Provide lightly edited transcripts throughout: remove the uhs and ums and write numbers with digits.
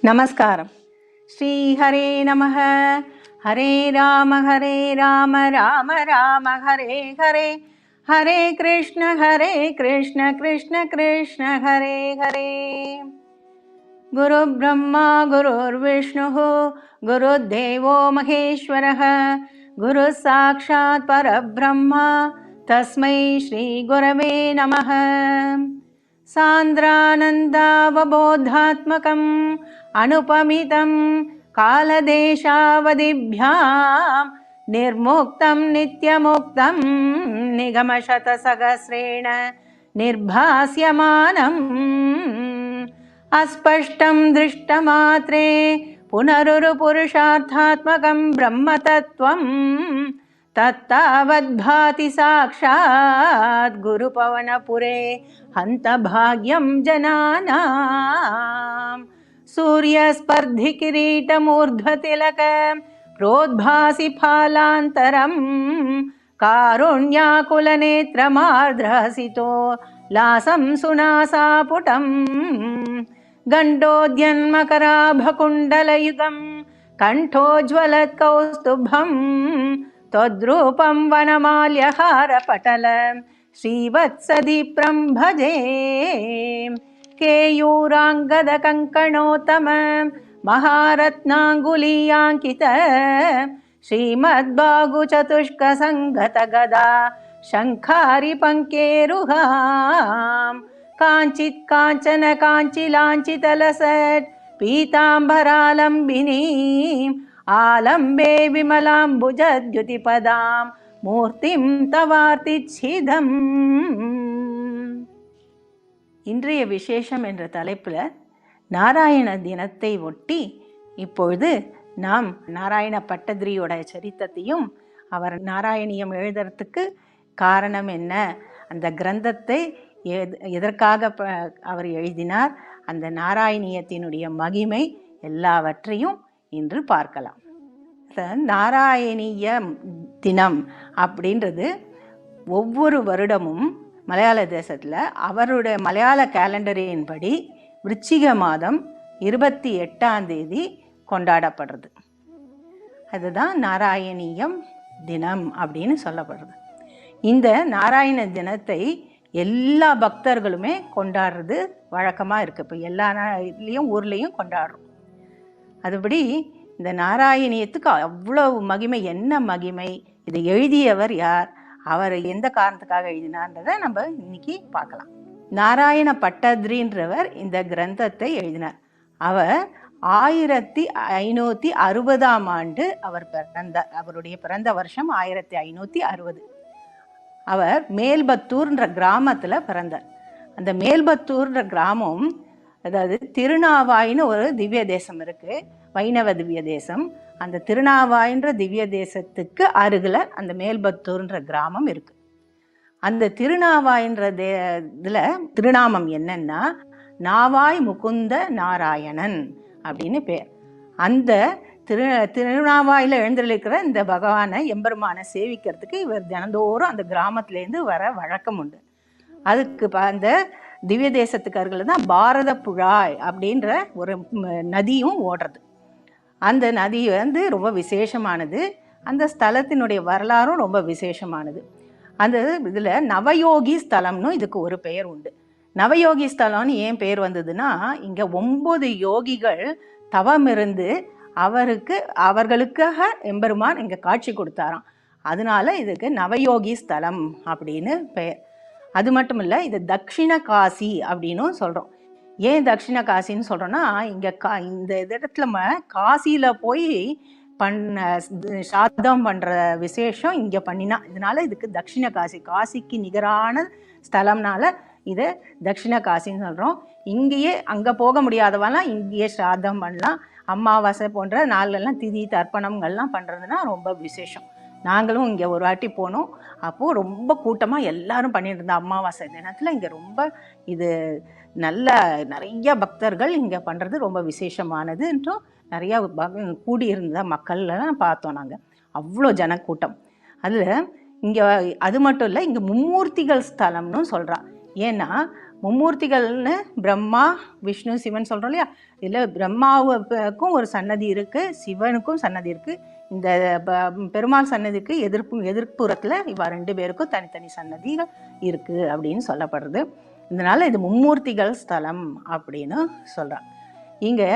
நமஸ்காரம். ஸ்ரீ ஹரே நமஹ. ஹரே ராம ராம ராம ஹரே ஹரே, ஹரே கிருஷ்ண கிருஷ்ண கிருஷ்ண ஹரே ஹரே. குரு பிரம்மா குருர் விஷ்ணு குருதேவோ மகேஸ்வரः, குரு சாக்ஷாத் பரபிரம்மா தஸ்மை ஸ்ரீ குரவே நமः. சாந்திரானந்தாவபோதாத்மகம் அனுபமிதம் காலதேசாவதிभ्यां நிர்முக்தம் நித்யமுக்தம் நிகமசதசகஸ்ரேண நிர்பாஸ்யமானம் அஸ்பஷ்டம் திருஷ்டமாத்ரே புனருரு புருஷார்த்தாத்மகம் பிரம்மதத்வம் தத்தாவத்பாதி சாக்ஷாத் குருபவனபுரே ஹந்த பாக்யம் ஜனானாம். சூரியஸ்பர்தி கிரீடமூர்ಧ್ವತಿலக प्रोद्भासि फालान्तरं कारुण्याकुलनेत्रमार्द्रहसितो लासं सुनासापुटं गण्डोद्यन्मकराभकुण्डलयुगं कण्ठोज्ज्वलत्कौस्तुभं त्वद्रूपं वनमाल्यहारपटल श्रीवत्सदीप्रं भजे. केयूराङ्गदकङ्कणोत्तम महारत्नाङ्गुलीयाङ्कित श्रीमद्बाहुचतुष्कसङ्गतगदा शङ्खारिपङ्केरुहां काञ्चित् काञ्चन काञ्चिलाञ्चितलसत् पीताम्बरालम्बिनीम् आलम्बे विमलाम्बुजद्युतिपदां மூர்த்திம் தவார்த்திச்சிதம். இன்றைய விசேஷம் என்ற தலைப்பில் நாராயண தினத்தை ஒட்டி இப்பொழுது நாம் நாராயண பட்டதிரியோட சரித்திரத்தையும் அவர் நாராயணியம் எழுதுறதுக்கு காரணம் என்ன, அந்த கிரந்தத்தை எதற்காக அவர் எழுதினார், அந்த நாராயணியத்தினுடைய மகிமை எல்லாவற்றையும் இன்று பார்க்கலாம். நாராயணிய தினம் அப்படின்றது ஒவ்வொரு வருடமும் மலையாள தேசத்தில் அவருடைய மலையாள கேலண்டரின்படி விருச்சிக மாதம் 28 கொண்டாடப்படுறது. அதுதான் நாராயணியம் தினம் அப்படின்னு சொல்லப்படுறது. இந்த நாராயண தினத்தை எல்லா பக்தர்களுமே கொண்டாடுறது வழக்கமாக இருக்குது. இப்போ எல்லா இதுலேயும் ஊர்லேயும் கொண்டாடுறோம். அதுபடி இந்த நாராயணியத்துக்கு அவ்வளவு மகிமை. என்ன மகிமை, இதை எழுதியவர் யார், அவர் எந்த காரணத்துக்காக எழுதினார்ன்றதை நம்ம இன்னைக்கு பார்க்கலாம். நாராயண பட்டதிரின்றவர் இந்த கிரந்தத்தை எழுதினார். அவர் 1560 அவர் பிறந்தார். அவருடைய பிறந்த வருஷம் 1560. அவர் மேல்பத்தூர்ன்ற கிராமத்தில் பிறந்தார். அந்த மேல்பத்தூர்ன்ற கிராமம், அதாவது திருநாவாயின்னு ஒரு திவ்ய தேசம் இருக்குது, வைணவ திவ்ய தேசம். அந்த திருநாவாயின்ற திவ்ய தேசத்துக்கு அருகில் அந்த மேல்பத்தூர்ன்ற கிராமம் இருக்குது. அந்த திருநாவாயின்ற இதில் திருநாமம் என்னன்னா நாவாய் முகுந்த நாராயணன் அப்படின்னு பேர். அந்த திருநாவாயில் எழுந்திருக்கிற இந்த பகவானை எம்பெருமானை சேவிக்கிறதுக்கு இவர் தினந்தோறும் அந்த கிராமத்துலேருந்து வர வழக்கம் உண்டு. அதுக்கு அந்த திவ்ய தேசத்துக்கு அருகில் தான் பாரத புழாய் அப்படின்ற ஒரு நதியும் ஓடுறது. அந்த நதி ரொம்ப விசேஷமானது. அந்த ஸ்தலத்தினுடைய வரலாறும் ரொம்ப விசேஷமானது. அந்த இதில் நவயோகி ஸ்தலம்னு இதுக்கு ஒரு பெயர் உண்டு. நவயோகி ஸ்தலம்னு ஏன் பெயர் வந்ததுன்னா, இங்கே 9 யோகிகள் தவம் இருந்து அவர்களுக்காக எம்பெருமான் இங்கே காட்சி கொடுத்தாராம். அதனால இதுக்கு நவயோகி ஸ்தலம் அப்படின்னு பெயர். அது மட்டும் இல்லை, இது தக்ஷிண காசி அப்படின்னும் சொல்கிறோம். ஏன் தக்ஷிண காசின்னு சொல்கிறோன்னா, இங்கே இந்த இடத்துல காசியில் போய் சாதம் பண்ணுற விசேஷம் இங்கே பண்ணினா, இதனால இதுக்கு தக்ஷிண காசி, காசிக்கு நிகரான ஸ்தலம்னால இதை தக்ஷிண காசின்னு சொல்கிறோம். இங்கேயே அங்கே போக முடியாதவெல்லாம் இங்கேயே சாதம் பண்ணலாம். அமாவாசை போன்ற நாளெல்லாம் திதி தர்ப்பணங்கள்லாம் பண்ணுறதுனா ரொம்ப விசேஷம். நாங்களும் இங்கே ஒரு வாட்டி போனோம். அப்போது ரொம்ப கூட்டமாக எல்லாரும் பண்ணிட்டு இருந்தோம். அமாவாசை தினத்தில் இங்கே ரொம்ப இது நிறைய பக்தர்கள் இங்கே பண்ணுறது ரொம்ப விசேஷமானது என்றும் நிறையா கூடியிருந்த மக்கள்லாம் பார்த்தோம். நாங்கள் அவ்வளோ ஜனக்கூட்டம். அதில் இங்கே அது மட்டும் இல்லை, இங்கே மும்மூர்த்திகள் ஸ்தலம்னு சொல்கிறான். ஏன்னா மும்மூர்த்திகள்னு பிரம்மா விஷ்ணு சிவன் சொல்கிறோம் இல்லையா, இதில் பிரம்மாவுக்கும் ஒரு சன்னதி இருக்குது, சிவனுக்கும் சன்னதி இருக்குது. இந்த பெருமாள் சன்னதிக்கு எதிர்ப்புறத்தில் இவ 2 பேருக்கும் தனித்தனி சன்னதிகள் இருக்குது அப்படின்னு சொல்லப்படுறது. இதனால் இது மும்மூர்த்திகள் ஸ்தலம் அப்படின்னு சொல்கிறான். இங்கே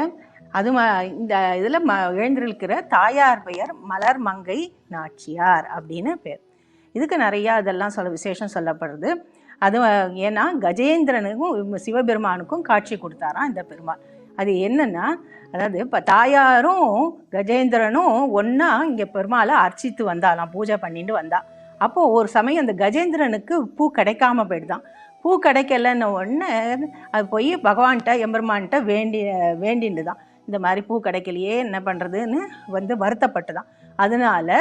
அது இந்த இதில் எழுந்திருக்கிற தாயார் பெயர் மலர் மங்கை நாச்சியார் அப்படின்னு பேர். இதுக்கு நிறையா இதெல்லாம் விசேஷம் சொல்லப்படுறது. அது ஏன்னா கஜேந்திரனுக்கும் சிவபெருமானுக்கும் காட்சி கொடுத்தாராம் இந்த பெருமாள். அது என்னன்னா, அதாவது இப்போ தாயாரும் கஜேந்திரனும் ஒன்றா இங்கே பெருமாளை அர்ச்சித்து வந்தாலாம், பூஜை பண்ணிட்டு வந்தா. அப்போது ஒரு சமயம் அந்த கஜேந்திரனுக்கு பூ கிடைக்காம போயிடுதான். பூ கிடைக்கலன்னு ஒன்று அது போய் பகவான்கிட்ட எம்பெருமான்கிட்ட வேண்டிண்டு தான், இந்த மாதிரி பூ கிடைக்கலையே என்ன பண்ணுறதுன்னு வருத்தப்பட்டுதான். அதனால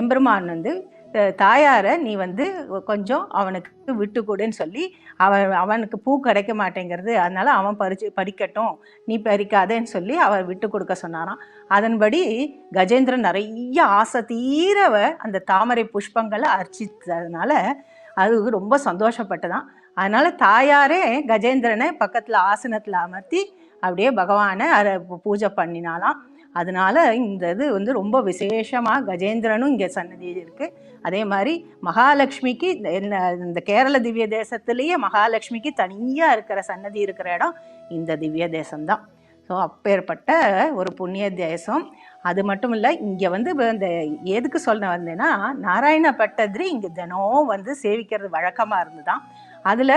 எம்பெருமான் தாயாரை நீ கொஞ்சம் அவனுக்கு விட்டு கொடுன்னு சொல்லி அவனுக்கு பூ கிடைக்க மாட்டேங்கிறது, அதனால அவன் பறிக்கட்டும், நீ பறிக்காதேன்னு சொல்லி அவர் விட்டு கொடுக்க சொன்னாராம். அதன்படி கஜேந்திரன் நிறைய ஆசை தீரவ அந்த தாமரை புஷ்பங்களை அர்ச்சித்ததுனால அது ரொம்ப சந்தோஷப்பட்டுதான். அதனால தாயாரே கஜேந்திரனை பக்கத்தில் ஆசனத்தில் அமர்த்தி அப்படியே பகவானை பூஜை பண்ணினாலாம். அதனால இந்த இது ரொம்ப விசேஷமாக கஜேந்திரனும் இங்கே சன்னதி இருக்குது. அதே மாதிரி மகாலட்சுமிக்கு இந்த கேரள திவ்ய தேசத்துலேயே மகாலட்சுமிக்கு தனியாக இருக்கிற சன்னதி இருக்கிற இடம் இந்த திவ்ய தேசம்தான். ஸோ அப்பேற்பட்ட ஒரு புண்ணிய தேசம். அது மட்டும் இல்லை, இங்கே இந்த எதுக்கு சொல்ல வந்தேன்னா, நாராயண பட்டதிரி இங்கே தினம் சேவிக்கிறது வழக்கமாக இருந்துதான். அதில்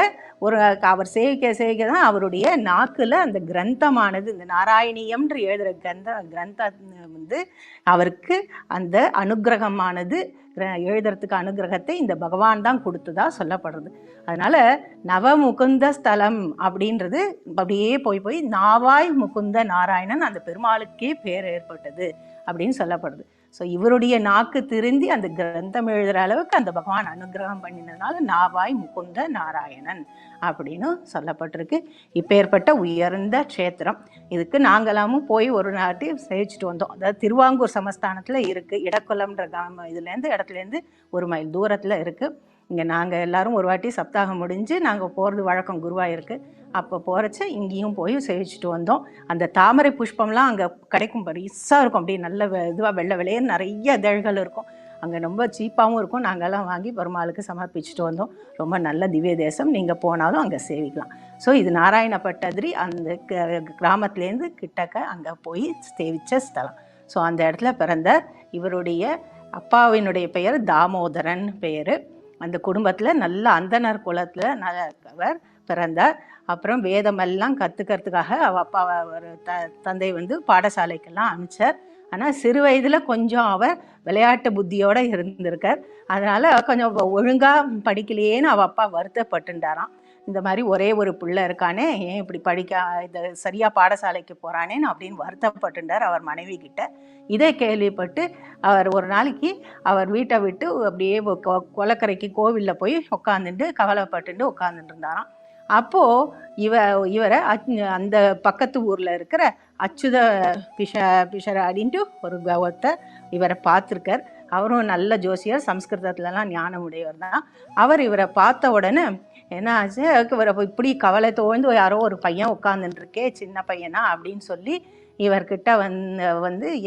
அவர் சேவிக்க தான் அவருடைய நாக்கில் அந்த கிரந்தமானது, இந்த நாராயணியம்ன்ற எழுதுகிற கிரந்தம் அவருக்கு அந்த அனுகிரகமானது, எழுதுறதுக்கு அனுகிரகத்தை இந்த பகவான் தான் கொடுத்ததா சொல்லப்படுறது. அதனால் நவமுகுந்த ஸ்தலம் அப்படின்றது அப்படியே போய் நாவாய் முகுந்த நாராயணன் அந்த பெருமாளுக்கே பேர் ஏற்பட்டது அப்படின்னு சொல்லப்படுது. ஸோ இவருடைய நாக்கு திருந்தி அந்த கிரந்தம் எழுதுகிற அளவுக்கு அந்த பகவான் அனுகிரகம் பண்ணினதுனால நாவாய் முகுந்த நாராயணன் அப்படின்னு சொல்லப்பட்டிருக்கு. இப்பேற்பட்ட உயர்ந்த க்ஷேத்திரம். இதுக்கு நாங்களாமும் போய் ஒரு நாட்டி சேவிச்சுட்டு வந்தோம். அதாவது திருவாங்கூர் சமஸ்தானத்தில் இருக்குது. இடக்குளம்ன்ற இடத்துலேருந்து 1 மைல் தூரத்தில் இருக்குது. இங்கே நாங்கள் எல்லோரும் ஒரு வாட்டி சப்தாகம் முடிஞ்சு நாங்கள் போகிறது வழக்கம் குருவாயூருக்கு. அப்போ போகிறச்ச இங்கேயும் போய் சேவிச்சுட்டு வந்தோம். அந்த தாமரை புஷ்பம்லாம் அங்கே கிடைக்கும், பெருசாக இருக்கும், அப்படியே நல்ல இதுவாக வெள்ளை வெள்ளையன்னு நிறைய இதழ்கள் இருக்கும். அங்கே ரொம்ப சீப்பாகவும் இருக்கும். நாங்கள்லாம் வாங்கி பெருமாளுக்கு சமர்ப்பிச்சுட்டு வந்தோம். ரொம்ப நல்ல திவ்ய தேசம், நீங்கள் போனாலும் அங்கே சேவிக்கலாம். ஸோ இது நாராயண பட்டதிரி அந்த கிராமத்துலேருந்து கிட்டக்க அங்கே போய் சேவித்த ஸ்தலம். ஸோ அந்த இடத்துல பிறந்த இவருடைய அப்பாவினுடைய பெயர் தாமோதரன் பெயர். அந்த குடும்பத்தில் நல்ல அந்தனர் குலத்தில் அவர் பிறந்தார். அப்புறம் வேதமெல்லாம் கற்றுக்கிறதுக்காக அவள் அப்பா ஒரு தந்தை பாடசாலைக்கெல்லாம் அனுப்பிச்சார். ஆனால் சிறு வயதில் கொஞ்சம் அவர் விளையாட்டு புத்தியோடு இருந்திருக்கார். அதனால் கொஞ்சம் ஒழுங்காக படிக்கலையேன்னு அவள் அப்பா வருத்தப்பட்டுட்டாராம். இந்த மாதிரி ஒரே ஒரு பிள்ளை இருக்கானே, ஏன் இப்படி இது சரியாக பாடசாலைக்கு போகிறானேன்னு அப்படின்னு வருத்தப்பட்டுட்டார் அவர் மனைவி கிட்ட. இதை கேள்விப்பட்டு அவர் ஒரு நாளைக்கு அவர் வீட்டை விட்டு அப்படியே கொலக்கரைக்கு கோவிலில் போய் உட்காந்துட்டு கவலைப்பட்டுட்டு உட்காந்துட்டு இருந்தாராம். அப்போது இவரை அந்த பக்கத்து ஊரில் இருக்கிற அச்சுத பிஷர் அப்படின்ட்டு ஒரு ஒருத்தர் இவரை பார்த்துருக்கார். அவரும் நல்ல ஜோசியர், சம்ஸ்கிருதத்துலலாம் ஞானம் உடையவர் தான். அவர் இவரை பார்த்த உடனே என்ன ஆச்சு, இவரை இப்படி கவலை தோய்ந்து யாரோ ஒரு பையன் உட்காந்துட்டுருக்கே, சின்ன பையனா அப்படின்னு சொல்லி இவர்கிட்ட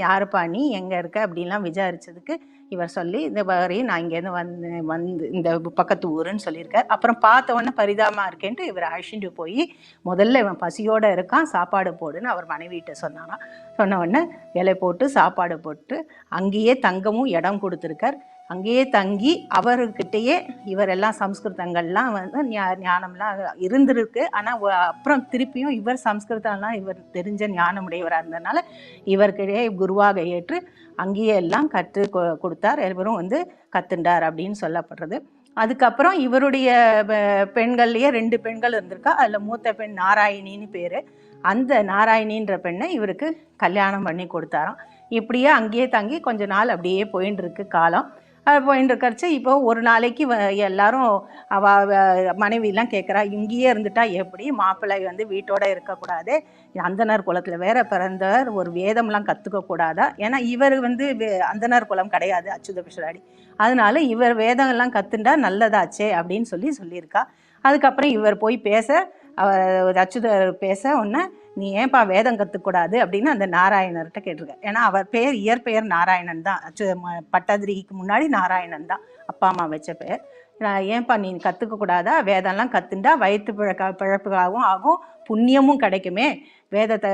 யாருப்பா நீ, எங்கே இருக்க அப்படின்லாம் விசாரித்ததுக்கு இவர் சொல்லி இந்த மாதிரி நான் இங்கேருந்து இந்த பக்கத்து ஊருன்னு சொல்லியிருக்கார். அப்புறம் பார்த்த உடனே பரிதாபமாக இருக்கேன்ட்டு இவர் அழைச்சிட்டு போய் முதல்ல இவன் பசியோடு இருக்கான், சாப்பாடு போடுன்னு அவர் மனைவிட்ட சொன்னாராம். சொன்ன உடனே இலை போட்டு சாப்பாடு போட்டு அங்கேயே தங்கமும் இடம் கொடுத்துருக்கார். அங்கேயே தங்கி அவர்கிட்டயே இவரெல்லாம் சம்ஸ்கிருதங்கள்லாம் ஞானம்லாம் இருந்திருக்கு. ஆனால் அப்புறம் திருப்பியும் இவர் சம்ஸ்கிருதம்லாம் இவர் தெரிஞ்ச ஞானமுடையவராக இருந்ததுனால இவர்கிட்டயே குருவாக ஏற்று அங்கேயே எல்லாம் கற்று கொடுத்தார். இவரும் கத்துண்டார் அப்படின்னு சொல்லப்படுறது. அதுக்கப்புறம் இவருடைய பெண்கள்லேயே 2 பெண்கள் இருந்திருக்கா. அதில் மூத்த பெண் நாராயணின்னு பேர். அந்த நாராயணின்ற பெண்ணை இவருக்கு கல்யாணம் பண்ணி கொடுத்தாராம். இப்படியே அங்கேயே தங்கி கொஞ்ச நாள் அப்படியே போயின்னு இருக்கு காலம். போயின்னு இருக்கிறச்சு இப்போ ஒரு நாளைக்கு எல்லாரும் மனைவியெல்லாம் கேட்குறா, இங்கேயே இருந்துட்டா எப்படி, மாப்பிள்ளை வீட்டோடு இருக்கக்கூடாது, அந்தனர் குலத்தில் வேற பிறந்தவர், ஒரு வேதம்லாம் கற்றுக்கக்கூடாதா, ஏன்னா இவர் அந்தனர் குலம் கிடையாது அச்சுத பிஷராடி, அதனால இவர் வேதங்கள்லாம் கற்றுண்டா நல்லதாச்சே அப்படின்னு சொல்லியிருக்கா. அதுக்கப்புறம் இவர் போய் பேச, அவர் அச்சுதர் பேச உடனே, நீ ஏன்பா வேதம் கற்றுக்கூடாது அப்படின்னு அந்த நாராயணர்கிட்ட கேட்டிருக்கார். ஏன்னா அவர் இயற்பெயர் நாராயணன் தான். பட்டதிரிக்கு முன்னாடி நாராயணன் தான் அப்பா அம்மா வச்ச பேர். ஏன்பா நீ கற்றுக்க கூடாதா? வேதம்லாம் கற்றுண்டா வயிற்று பிழப்புக்காகவும் ஆகும், புண்ணியமும் கிடைக்குமே, வேதத்தை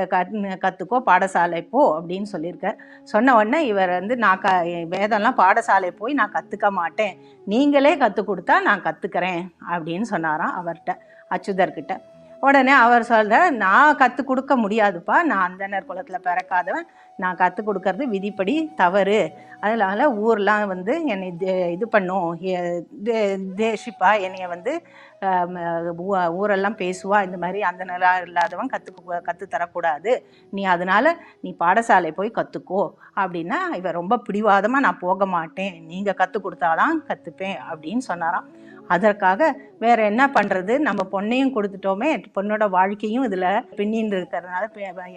கற்றுக்கோ, பாடசாலை போ அப்படின்னு சொல்லியிருக்கார். சொன்ன உடனே இவர் வந்து நான் வேதம்லாம் பாடசாலை போய் நான் கற்றுக்க மாட்டேன், நீங்களே கற்றுக் கொடுத்தா நான் கற்றுக்கிறேன் அப்படின்னு சொன்னாராம் அவர்கிட்ட, அச்சுதர்கிட்ட. உடனே அவர் சொல்கிற, நான் கற்றுக் கொடுக்க முடியாதுப்பா, நான் அந்தனர் குலத்தில் பிறக்காதவன், நான் கற்றுக் கொடுக்கறது விதிப்படி தவறு, அதனால் ஊர்லாம் வந்து என்னை இது பண்ணும், தேசிப்பா என்னைய வந்து ஊரெல்லாம் பேசுவா, இந்த மாதிரி அந்த நிலா இல்லாதவன் கற்றுத்தரக்கூடாது, நீ அதனால் நீ பாடசாலை போய் கற்றுக்கோ அப்படின்னா, இவன் ரொம்ப பிடிவாதமாக நான் போக மாட்டேன், நீங்கள் கற்றுக் கொடுத்தாதான் கற்றுப்பேன் அப்படின்னு சொன்னாராம். அதற்காக வேற என்ன பண்ணுறது, நம்ம பொண்ணையும் கொடுத்துட்டோமே, பொண்ணோட வாழ்க்கையும் இதில் பின்னின்னு இருக்கிறதுனால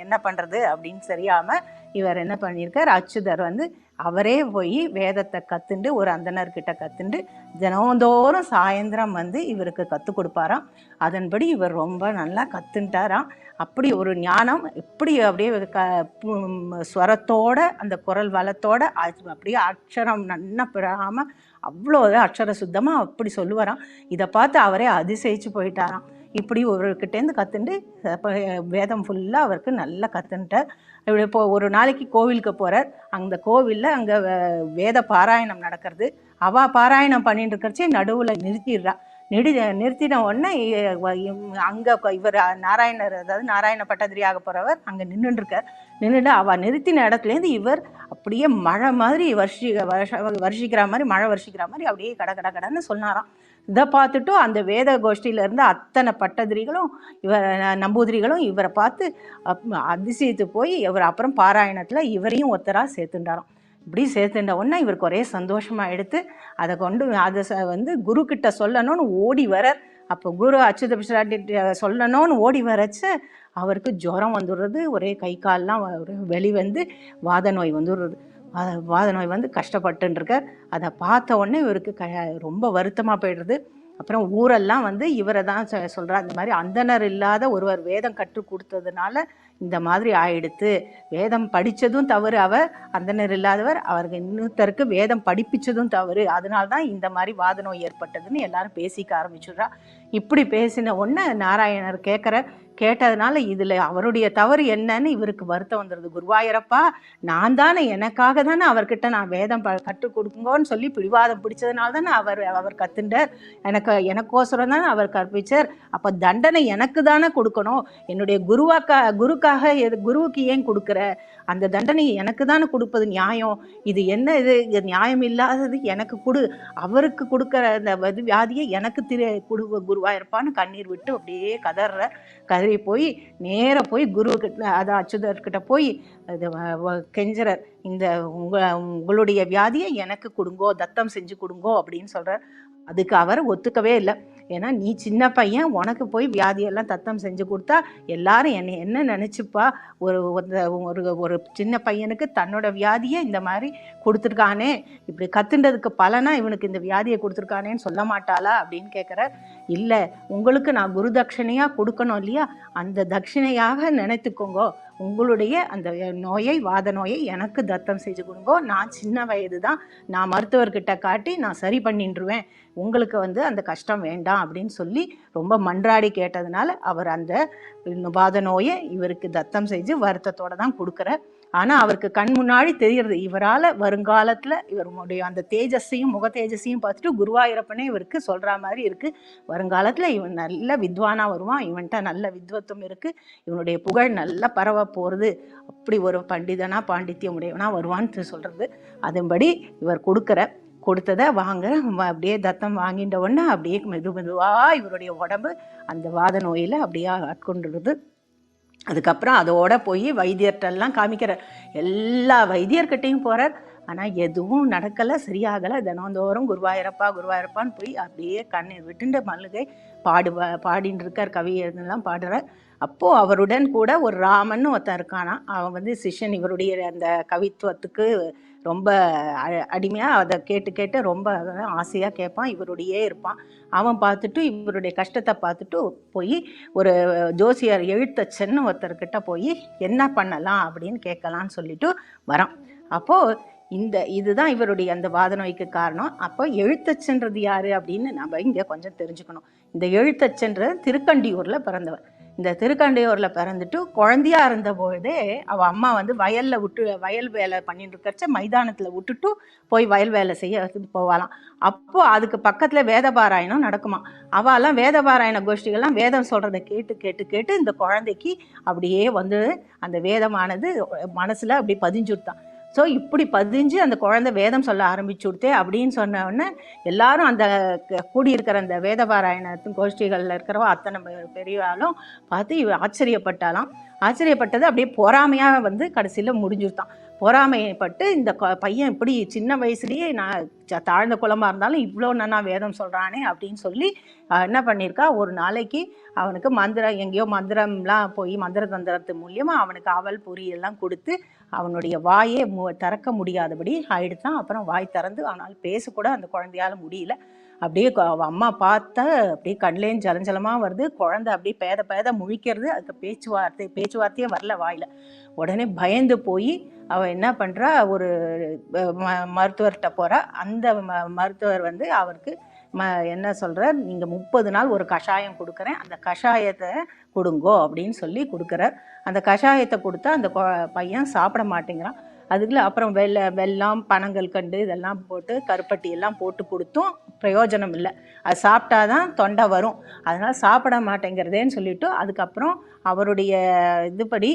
என்ன பண்ணுறது அப்படின்னு தெரியாமல் இவர் என்ன பண்ணியிருக்கார், அச்சுதர் வந்து அவரே போய் வேதத்தை கற்றுண்டு ஒரு அந்தனர்கிட்ட கற்றுண்டு தினந்தோறும் சாயந்தரம் வந்து இவருக்கு கற்றுக் கொடுப்பாராம். அதன்படி இவர் ரொம்ப நல்லா கற்றுன்ட்டாராம். அப்படி ஒரு ஞானம், எப்படி அப்படியே ஸ்வரத்தோட அந்த குரல் வளத்தோட அப்படியே அக்ஷரம் நன்னா பிறகாமல் அவ்வளோ அக்ஷர சுத்தமாக அப்படி சொல்லுவாராம். இதை பார்த்து அவரே அதிசயிச்சு போயிட்டாராம். இப்படி ஒருக்கிட்டேருந்து கற்றுண்டு வேதம் ஃபுல்லாக அவருக்கு நல்லா கற்றுன்ட்டார். இப்படி இப்போ ஒரு நாளைக்கு கோவிலுக்கு போகிறார். அந்த கோவிலில் அங்கே வேத பாராயணம் நடக்கிறது. அவள் பாராயணம் பண்ணிட்டு இருக்கிறச்சே நடுவில் நிறுத்திடுறா. நிறுத்தின உடனே அங்கே இவர் நாராயணர், அதாவது நாராயண பட்டதிரியாக போகிறவர் அங்கே நின்றுட்டுருக்கார். நின்றுட்டு அவள் நிறுத்தின இடத்துலேருந்து இவர் அப்படியே மழை மாதிரி வருஷிக்கிற மாதிரி, மழை வருஷிக்கிற மாதிரி அப்படியே கடன்னு சொன்னாராம். இதை பார்த்துட்டு அந்த வேத கோஷ்டியிலேருந்து அத்தனை பட்டதிரிகளும் நம்பூதிரிகளும் இவரை பார்த்து அதிசயித்து போய் இவர் அப்புறம் பாராயணத்தில் இவரையும் ஒத்தராக சேர்த்துட்டாராம். இப்படி சேர்த்துட்ட உடனே இவருக்கு ஒரே சந்தோஷமாக எடுத்து அதை கொண்டு அதை வந்து குரு கிட்ட சொல்லணும்னு ஓடி வரார். அப்போ குரு அச்சுத பிராட்டி சொல்லணும்னு ஓடி வரச்ச அவருக்கு ஜுரம் வந்துடுறது, ஒரே கை கால்லாம் வெளிவந்து வாத நோய் வந்துடுறது. வாத நோய் வந்து கஷ்டப்பட்டுருக்கார். அதை பார்த்த உடனே இவருக்கு ரொம்ப வருத்தமாக போயிடுறது. அப்புறம் ஊரெல்லாம் வந்து இவரை தான் சொல்கிறார், இந்த மாதிரி அந்தனர் இல்லாத ஒருவர் வேதம் கற்றுக் கொடுத்ததுனால இந்த மாதிரி ஆயிடுத்து, வேதம் படித்ததும் தவறு, அவர் அந்தனர் இல்லாதவர், அவருக்கு இன்னொருத்தருக்கு வேதம் படிப்பிச்சதும் தவறு, அதனால்தான் இந்த மாதிரி வாத நோய் ஏற்பட்டதுன்னு எல்லாரும் பேசிக்க ஆரம்பிச்சுடுறா. இப்படி பேசின ஒன்று நாராயணர் கேட்டதுனால இதில் அவருடைய தவறு என்னன்னு இவருக்கு வருத்தம் வந்துடுது. குருவாயூரப்பா, நான் தானே, எனக்காக தானே அவர்கிட்ட நான் வேதம் கற்றுக் கொடுக்குங்கன்னு சொல்லி பிடிவாதம் பிடிச்சதுனால தானே அவர் கத்துண்டார், எனக்கோசரம் தானே அவர் கற்பிச்சார், அப்போ தண்டனை எனக்கு தானே கொடுக்கணும், என்னுடைய குருக்காக குருவுக்கு ஏன் கொடுக்குற, அந்த தண்டனை எனக்கு தானே கொடுப்பது நியாயம், இது என்ன இது நியாயம் இல்லாதது, எனக்கு கொடு, அவருக்கு கொடுக்குற அந்த வியாதியை எனக்கு குருவாயிருப்பான்னு கண்ணீர் விட்டு அப்படியே கதறி போய் நேராக போய் குருக்கிட்ட, அதான் அச்சுதர்கிட்ட போய் கெஞ்சரர், இந்த உங்களுடைய வியாதியை எனக்கு கொடுங்கோ, தத்தம் செஞ்சு கொடுங்கோ அப்படின்னு சொல்கிறார். அதுக்கு அவர் ஒத்துக்கவே இல்லை. ஏன்னா நீ சின்ன பையன், உனக்கு போய் வியாதியெல்லாம் தத்தம் செஞ்சு கொடுத்தா எல்லாரும் என்ன நினச்சிப்பா, ஒரு ஒரு சின்ன பையனுக்கு தன்னோட வியாதியை இந்த மாதிரி கொடுத்துருக்கானே, இப்படி கத்துன்றதுக்கு பலனா இவனுக்கு இந்த வியாதியை கொடுத்துருக்கானேன்னு சொல்ல மாட்டாளா அப்படின்னு கேட்குறார். இல்லை, உங்களுக்கு நான் குரு தட்சிணையாக கொடுக்கணும் இல்லையா, அந்த தட்சிணையாக நினைத்துக்கோங்கோ, உங்களுடைய அந்த நோயை, வாத நோயை எனக்கு தத்தம் செஞ்சு கொடுங்கோ, நான் சின்ன வயது தான், நான் மருத்துவர்கிட்ட காட்டி நான் சரி பண்ணிட்டுருவேன், உங்களுக்கு வந்து அந்த கஷ்டம் வேண்டாம் அப்படின்னு சொல்லி ரொம்ப மன்றாடி கேட்டதுனால அவர் அந்த வாத நோயை இவருக்கு தத்தம் செஞ்சு வருத்தத்தோடு தான் கொடுக்குற. ஆனால் அவருக்கு கண் முன்னாடி தெரிகிறது, இவரால் வருங்காலத்தில் இவருடைய அந்த தேஜஸையும் முக தேஜஸையும் பார்த்துட்டு குருவாயூரப்பனே இவருக்கு சொல்கிற மாதிரி இருக்குது, வருங்காலத்தில் இவன் நல்ல வித்வானாக வருவான், இவன்கிட்ட நல்ல வித்வத்துவம் இருக்குது, இவனுடைய புகழ் நல்லா பரவ போகிறது, அப்படி ஒரு பண்டிதனாக பாண்டித்யம் உடையவனாக வருவான்னு சொல்கிறது. அதன்படி இவர் கொடுத்ததை அப்படியே தத்தம் வாங்கிட்ட உடனே அப்படியே மெதுவாக இவருடைய உடம்பு அந்த வாத நோயில் அப்படியே ஆட்கொண்டுடுது. அதுக்கப்புறம் அதோட போய் வைத்தியர்கிட்டெல்லாம் காமிக்கிறார், எல்லா வைத்தியர்கிட்டையும் போகிறார். ஆனால் எதுவும் நடக்கலை, சரியாகலை. தினந்தோறும் குருவாயூரப்பான்னு போய் அப்படியே கண்ணீர் விட்டுண்டு மல்லுகை பாடின்னு இருக்கார், கவியெல்லாம் பாடுறார். அப்போது அவருடன் கூட ஒரு ராமன் ஒருத்தன் இருக்கானா, அவன் வந்து சிஷ்யன், இவருடைய அந்த கவித்துவத்துக்கு ரொம்ப அடிமையாக அதை கேட்டு கேட்டு ரொம்ப ஆசையாக கேட்பான், இவருடையே இருப்பான். அவன் பார்த்துட்டு இவருடைய கஷ்டத்தை பார்த்துட்டு போய் ஒரு ஜோசியர் எழுத்தச்சன் ஒருத்தர்கிட்ட போய் என்ன பண்ணலாம் அப்படின்னு கேட்கலான்னு சொல்லிட்டு வரான். அப்போது இதுதான் இவருடைய அந்த வாத நோய்க்கு காரணம். அப்போ எழுத்தச்சன்றது யாரு அப்படின்னு நம்ம இங்கே கொஞ்சம் தெரிஞ்சுக்கணும். இந்த எழுத்தச்சன்ற திருக்கண்டியூரில் பிறந்தவர். இந்த திருக்கண்டியூரில் பிறந்துட்டு குழந்தையா இருந்தபோதே அவள் அம்மா வந்து வயல் வேலை பண்ணிட்டு இருக்கிறச்ச மைதானத்தில் விட்டுட்டு போய் வயல் வேலை செய்ய போவாளாம். அப்போது அதுக்கு பக்கத்தில் வேதபாராயணம் நடக்குமா. அவெல்லாம் வேதபாராயண கோஷ்டிகள்லாம் வேதம் சொல்கிறத கேட்டு கேட்டு கேட்டு இந்த குழந்தைக்கு அப்படியே வந்து அந்த வேதமானது மனசில் அப்படி பதிஞ்சுட்டான். ஸோ இப்படி பதிஞ்சு அந்த குழந்தை வேதம் சொல்ல ஆரம்பிச்சு விடுத்தே அப்படின்னு சொன்ன உடனே எல்லாரும் அந்த கூடியிருக்கிற அந்த வேதபாராயணத்தின் கோஷ்டிகளில் இருக்கிறவா அத்தனை பெரியவாலும் பார்த்து ஆச்சரியப்பட்டாலாம். ஆச்சரியப்பட்டது அப்படியே பொறாமையாக வந்து கடைசியில் முடிஞ்சுட்டான். பொறாமைப்பட்டு இந்த பையன் இப்படி சின்ன வயசுலேயே நான் தாழ்ந்த குலமாக இருந்தாலும் இவ்வளோ நான் வேதம் சொல்கிறானே அப்படின்னு சொல்லி என்ன பண்ணியிருக்கா, ஒரு நாளைக்கு அவனுக்கு மந்திரம் எங்கேயோ மந்திரம்லாம் போய் மந்திர தந்திரத்து மூலியமாக அவனுக்கு அவல் பொரியெல்லாம் கொடுத்து அவனுடைய வாயே திறக்க முடியாதபடி ஆயிடுத்தான். அப்புறம் வாய் திறந்து ஆனால் பேசக்கூட அந்த குழந்தையால் முடியல. அப்படியே அம்மா பார்த்தா அப்படியே கண்லேயும் ஜலஞ்சலமாக வருது. குழந்தை அப்படியே பேத முழிக்கிறது. அதுக்கு பேச்சுவார்த்தையே வரல வாயில். உடனே பயந்து போய் அவள் என்ன பண்ணுறா, ஒரு மருத்துவர்கிட்ட போகிறா. அந்த மருத்துவர் வந்து அவருக்கு என்ன சொல்கிறார், நீங்கள் 30 நாள் ஒரு கஷாயம் கொடுக்குறேன், அந்த கஷாயத்தை கொடுங்கோ அப்படின்னு சொல்லி கொடுக்குறார். அந்த கஷாயத்தை கொடுத்தா அந்த பையன் சாப்பிட மாட்டேங்கிறான். அதுக்குள்ள அப்புறம் வெல்லம் பனங்கள் கண்டு இதெல்லாம் போட்டு கருப்பட்டி எல்லாம் போட்டு கொடுத்தும் பிரயோஜனம் இல்லை. அது சாப்பிட்டாதான் தொண்டை வரும், அதனால் சாப்பிட மாட்டேங்கிறதேன்னு சொல்லிவிட்டு அதுக்கப்புறம் அவருடைய இதுபடி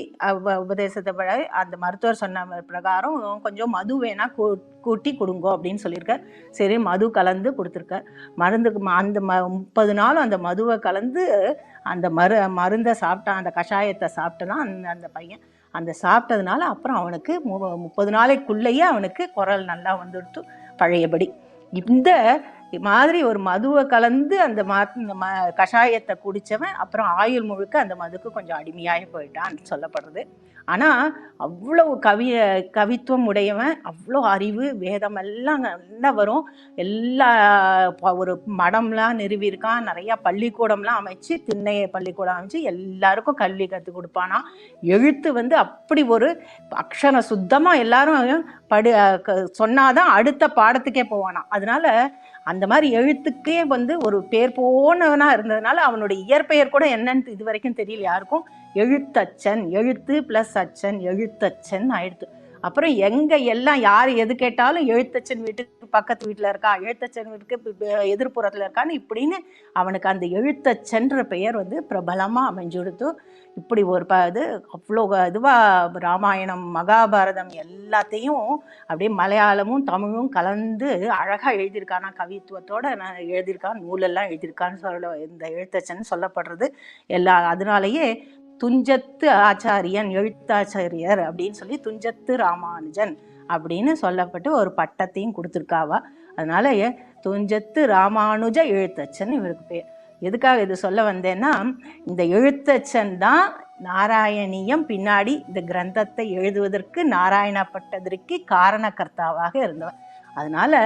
உபதேசத்தை அந்த மருத்துவர் சொன்ன பிரகாரம் கொஞ்சம் மது வேணா கூட்டி கொடுங்கோ அப்படின்னு சொல்லியிருக்கார். சரி மது கலந்து கொடுத்துருக்கார். அந்த 30 நாள் அந்த மதுவை கலந்து அந்த மருந்தை சாப்பிட்டான், அந்த கஷாயத்தை சாப்பிட்டுதான் அந்த பையன். அந்த சாப்பிட்டதுனால அப்புறம் அவனுக்கு 30 நாளைக்குள்ளேயே அவனுக்கு குரல் நல்லா வந்துடுத்து பழையபடி. இந்த மாதிரி ஒரு மதுவை கலந்து அந்த கஷாயத்தை குடித்தவன் அப்புறம் ஆயுள் முழுக்க அந்த மதுக்கு கொஞ்சம் அடிமையாகி போயிட்டான்னு சொல்லப்படுறது. ஆனால் அவ்வளோ கவித்துவம் உடையவன், அவ்வளோ அறிவு, வேதமெல்லாம் நல்லா வரும். எல்லா ஒரு மடம்லாம் நிறுவியிருக்கான், நிறையா பள்ளிக்கூடம்லாம் அமைச்சு, திண்ணைய பள்ளிக்கூடம் அமைச்சு எல்லாருக்கும் கல்வி கற்றுக் கொடுப்பானா. எழுத்து வந்து அப்படி ஒரு அக்ஷர சுத்தமாக எல்லாரும் சொன்னாதான் அடுத்த பாடத்துக்கே போவானா. அதனால அந்த மாதிரி எழுத்துக்கே வந்து ஒரு பேர் போனவனா இருந்ததுனால அவனுடைய இயற்பெயர் கூட என்னன்னு இது வரைக்கும் தெரியல யாருக்கும். எழுத்தச்சன், எழுத்து ப்ளஸ் அச்சன், எழுத்தச்சன் ஆயிடுத்து. அப்புறம் எல்லாம் யார் எது கேட்டாலும் எழுத்தச்சன் வீட்டுக்கு பக்கத்து வீட்டில் இருக்கா, எழுத்தச்சன் வீட்டுக்கு எதிர்ப்புறத்தில் இருக்கான்னு இப்படின்னு அவனுக்கு அந்த எழுத்தச்சன்ற பெயர் வந்து பிரபலமாக அமைஞ்சுடுத்து. இப்படி ஒரு இது அவ்வளோ இதுவாக ராமாயணம் மகாபாரதம் எல்லாத்தையும் அப்படியே மலையாளமும் தமிழும் கலந்து அழகாக எழுதியிருக்கானா, கவித்துவத்தோடு நான் எழுதியிருக்கான், நூலெல்லாம் எழுதியிருக்கான்னு இந்த எழுத்தச்சன் சொல்லப்படுறது அதனாலேயே துஞ்சத்து ஆச்சாரியன், எழுத்தாச்சாரியர் அப்படின்னு சொல்லி துஞ்சத்து ராமானுஜன் அப்படின்னு சொல்லப்பட்டு ஒரு பட்டத்தையும் கொடுத்துருக்காவா. அதனால துஞ்சத்து ராமானுஜ எழுத்தச்சன் இவருக்கு பேர். எதுக்காக இது சொல்ல வந்தேன்னா, இந்த எழுத்தச்சன் தான் நாராயணியம் பின்னாடி இந்த கிரந்தத்தை எழுதுவதற்கு நாராயணப்பட்டதற்கு காரணக்கர்த்தாவாக இருந்தவர். அதனால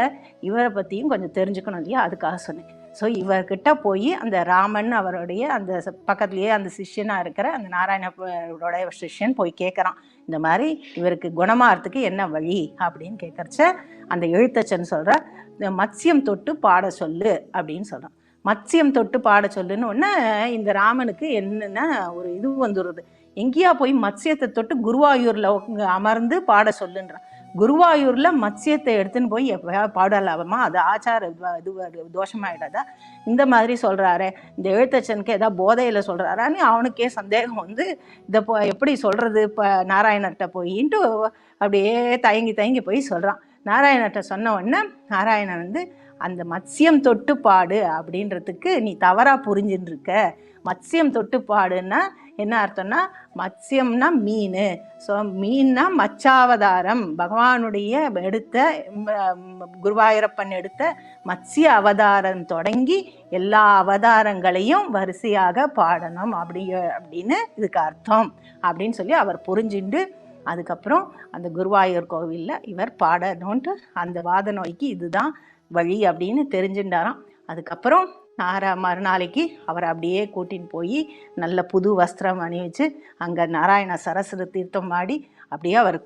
இவரை பற்றியும் கொஞ்சம் தெரிஞ்சுக்கணும் இல்லையா, அதுக்காக சொன்னேன். ஸோ இவர்கிட்ட போய் அந்த ராமன் அவருடைய அந்த பக்கத்துலேயே அந்த சிஷ்யனாக இருக்கிற அந்த நாராயணோட சிஷ்யன் போய் கேட்குறான், இந்த மாதிரி இவருக்கு குணமாகறதுக்கு என்ன வழி அப்படின்னு கேட்குறச்ச அந்த எழுத்தச்சன் சொல்கிற, இந்த மத்ஸ்யம் தொட்டு பாட சொல்லு அப்படின்னு சொல்கிறான். மத்ஸ்யம் தொட்டு பாட சொல்லுன்னு ஒன்று இந்த ராமனுக்கு என்னென்ன ஒரு இது வந்துடுறது, எங்கேயா போய் மத்ஸ்யத்தை தொட்டு குருவாயூரில் அமர்ந்து பாட சொல்லுன்றான். குருவாயூரில் மத்ஸ்யத்தை எடுத்துன்னு போய் எப்போயாவது பாடலாமா, அது ஆச்சார இது தோஷமாயிடாதா, இந்த மாதிரி சொல்கிறாரு. இந்த எழுத்தச்சனுக்கு ஏதாவது போதையில் சொல்கிறாரான்னு அவனுக்கே சந்தேகம் வந்து இதை எப்படி சொல்கிறது இப்போ நாராயணர்கிட்ட போயின்ட்டு அப்படியே தயங்கி போய் சொல்கிறான். நாராயணர்கிட்ட சொன்ன உடனே நாராயணன் வந்து அந்த மத்ஸ்யம் தொட்டு பாடு அப்படின்றதுக்கு நீ தவறாக புரிஞ்சுட்டு இருக்க. மத்ஸ்யம் தொட்டு பாடுன்னா என்ன அர்த்தம்னா, மத்ஸ்யம்னா மீன். ஸோ மீன்னா மச்சாவதாரம், பகவானுடைய எடுத்த குருவாயூரப்பன் எடுத்த மத்ஸ்ய அவதாரம் தொடங்கி எல்லா அவதாரங்களையும் வரிசையாக பாடணும் அப்படின்னு இதுக்கு அர்த்தம் அப்படின்னு சொல்லி அவர் புரிஞ்சுண்டு அதுக்கப்புறம் அந்த குருவாயூர் கோவிலில் இவர் பாடணுன்ட்டு அந்த வாத நோய்க்கு இதுதான் வழி அப்படின்னு தெரிஞ்சுட்டாராம். அதுக்கப்புறம் மறுநாளைக்கு அவரை அப்படியே கூட்டின்னு போய் நல்ல புது வஸ்திரம் அணிவிச்சு அங்கே நாராயண சரஸ்வதி தீர்த்தம் ஆடி அப்படியே அவர்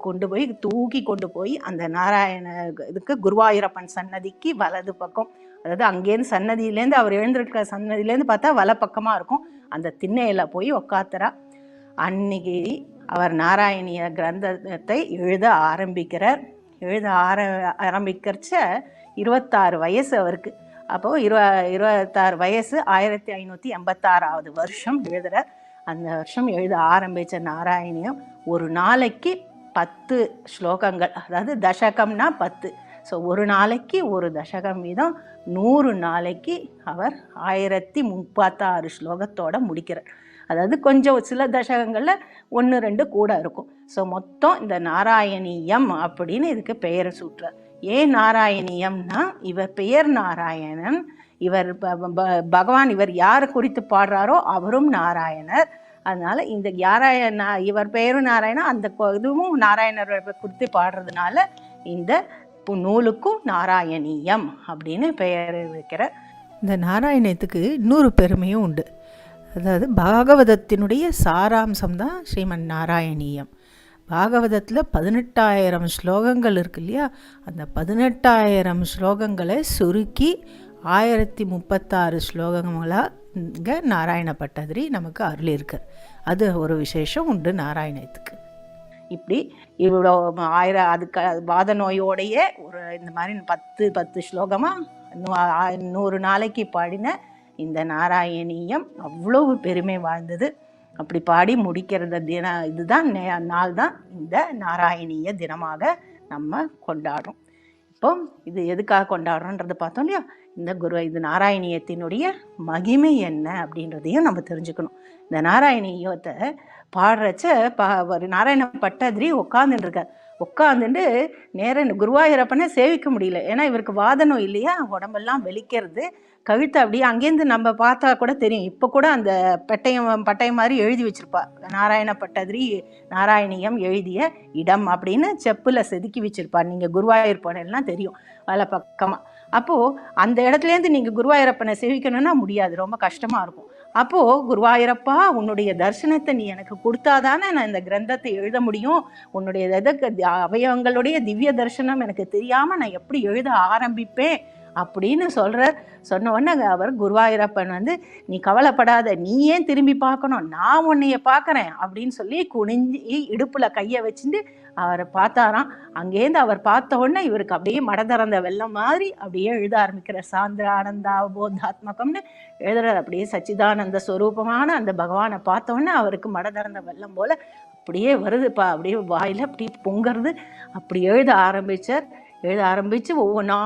தூக்கி கொண்டு போய் அந்த நாராயண இதுக்கு குருவாயூரப்பன் சன்னதிக்கு வலது பக்கம், அதாவது அங்கேருந்து சன்னதியிலேருந்து அவர் எழுந்திருக்க சன்னதியிலேருந்து பார்த்தா வல பக்கமாக இருக்கும், அந்த திண்ணையில் போய் உக்காத்துறா. அன்னைக்கு அவர் நாராயணிய கிரந்தத்தை எழுத ஆரம்பிக்கிறார். ஆரம்பிக்கிறச்ச 26 வயசு அவருக்கு. அப்போது 26 வயசு 1586வது வருஷம் எழுதுகிறார். அந்த வருஷம் எழுத ஆரம்பித்த நாராயணியம் ஒரு நாளைக்கு 10 ஸ்லோகங்கள், அதாவது தசகம்னா 10. ஸோ ஒரு நாளைக்கு ஒரு தசகம் வீதம் 100 நாளைக்கு அவர் 1036 ஸ்லோகத்தோடு முடிக்கிறார். அதாவது கொஞ்சம் சில தசகங்களில் 1-2 கூட இருக்கும். ஸோ மொத்தம் இந்த நாராயணியம் அப்படின்னு இதுக்கு பெயர் சூட்டுறார். ஏன் நாராயணியம்னா இவர் பெயர் நாராயணன், இவர் பகவான் இவர் யாரை குறித்து பாடுறாரோ அவரும் நாராயணர். அதனால இந்த இவர் பெயரும் நாராயணன், அந்த இதுவும் நாராயணர் குறித்து பாடுறதுனால இந்த நூலுக்கும் நாராயணியம் அப்படின்னு பெயர் வைக்கிறார். இந்த நாராயணத்துக்கு இன்னொரு பெருமையும் உண்டு. அதாவது பாகவதத்தினுடைய சாராம்சம் தான் ஸ்ரீமன் நாராயணியம். பாகவதத்தில் 18,000 ஸ்லோகங்கள் இருக்கு இல்லையா, அந்த 18,000 ஸ்லோகங்களை சுருக்கி 1036 ஸ்லோகங்களாக இங்கே நாராயண பட்டதிரி நமக்கு அருளியிருக்கார். அது ஒரு விசேஷம் உண்டு நாராயணத்துக்கு. இப்படி இவ்வளோ அதுக்கு வாத நோயோடைய ஒரு இந்த மாதிரி 10 ஸ்லோகமாக 100 நாளைக்கு பாடின இந்த நாராயணியம் அவ்வளவு பெருமை வாழ்ந்தது. அப்படி பாடி முடிக்கிறது இதுதான் நாள் தான் இந்த நாராயணிய தினமாக நம்ம கொண்டாடுறோம். இப்போ இது எதுக்காக கொண்டாடுறோன்றது பார்த்தோம் இல்லையா, இது நாராயணியத்தினுடைய மகிமை என்ன அப்படின்றதையும் நம்ம தெரிஞ்சுக்கணும். இந்த நாராயணியத்தை பாடுறச்ச ஒரு நாராயண பட்டதிரி உட்காந்துட்டுருக்கார். உட்காந்துட்டு நேரம் குருவாயூரப்பனை சேவிக்க முடியல, ஏன்னா இவருக்கு வாத நோய் இல்லையா, உடம்பெல்லாம் வெளிக்கிறது, கழுத்தை அப்படியே அங்கேருந்து நம்ம பார்த்தா கூட தெரியும். இப்போ கூட அந்த பட்டயம் மாதிரி எழுதி வச்சிருப்பா, நாராயண பட்டதிரி நாராயணியம் எழுதிய இடம் அப்படின்னு செப்பில் செதுக்கி வச்சிருப்பா. நீங்கள் குருவாயூர் போனெல்லாம் தெரியும் வலை பக்கமாக. அப்போது அந்த இடத்துலேருந்து நீங்கள் குருவாயூரப்பனை சேவிக்கணும்னா முடியாது, ரொம்ப கஷ்டமாக இருக்கும். அப்போது குருவாயூரப்பா உன்னுடைய தரிசனத்தை நீ எனக்கு கொடுத்தாதானே நான் இந்த கிரந்தத்தை எழுத முடியும், உன்னுடைய அவயவங்களுடைய திவ்ய தரிசனம் எனக்கு தெரியாமல் நான் எப்படி எழுத ஆரம்பிப்பேன் அப்படின்னு சொன்ன உடனே அவர் குருவாயூரப்பன் நீ கவலைப்படாத, நீ ஏன் திரும்பி பார்க்கணும், நான் உன்னைய பார்க்குறேன் அப்படின்னு சொல்லி குனிஞ்சி இடுப்பில் கையை வச்சுட்டு அவரை பார்த்தாராம். அங்கேருந்து அவர் பார்த்த உடனே இவருக்கு அப்படியே மடதிறந்த வெள்ளம் மாதிரி அப்படியே எழுத ஆரம்பிக்கிற சாந்திர ஆனந்தா போதாத்மகம்னு எழுதுறாரு. அப்படியே சச்சிதானந்த ஸ்வரூபமான அந்த பகவானை பார்த்த உடனே அவருக்கு மடதிறந்த வெள்ளம் போல அப்படியே வருதுப்பா, அப்படியே வாயில் அப்படி பொங்குறது. அப்படி எழுத ஆரம்பித்து ஒவ்வொன்றா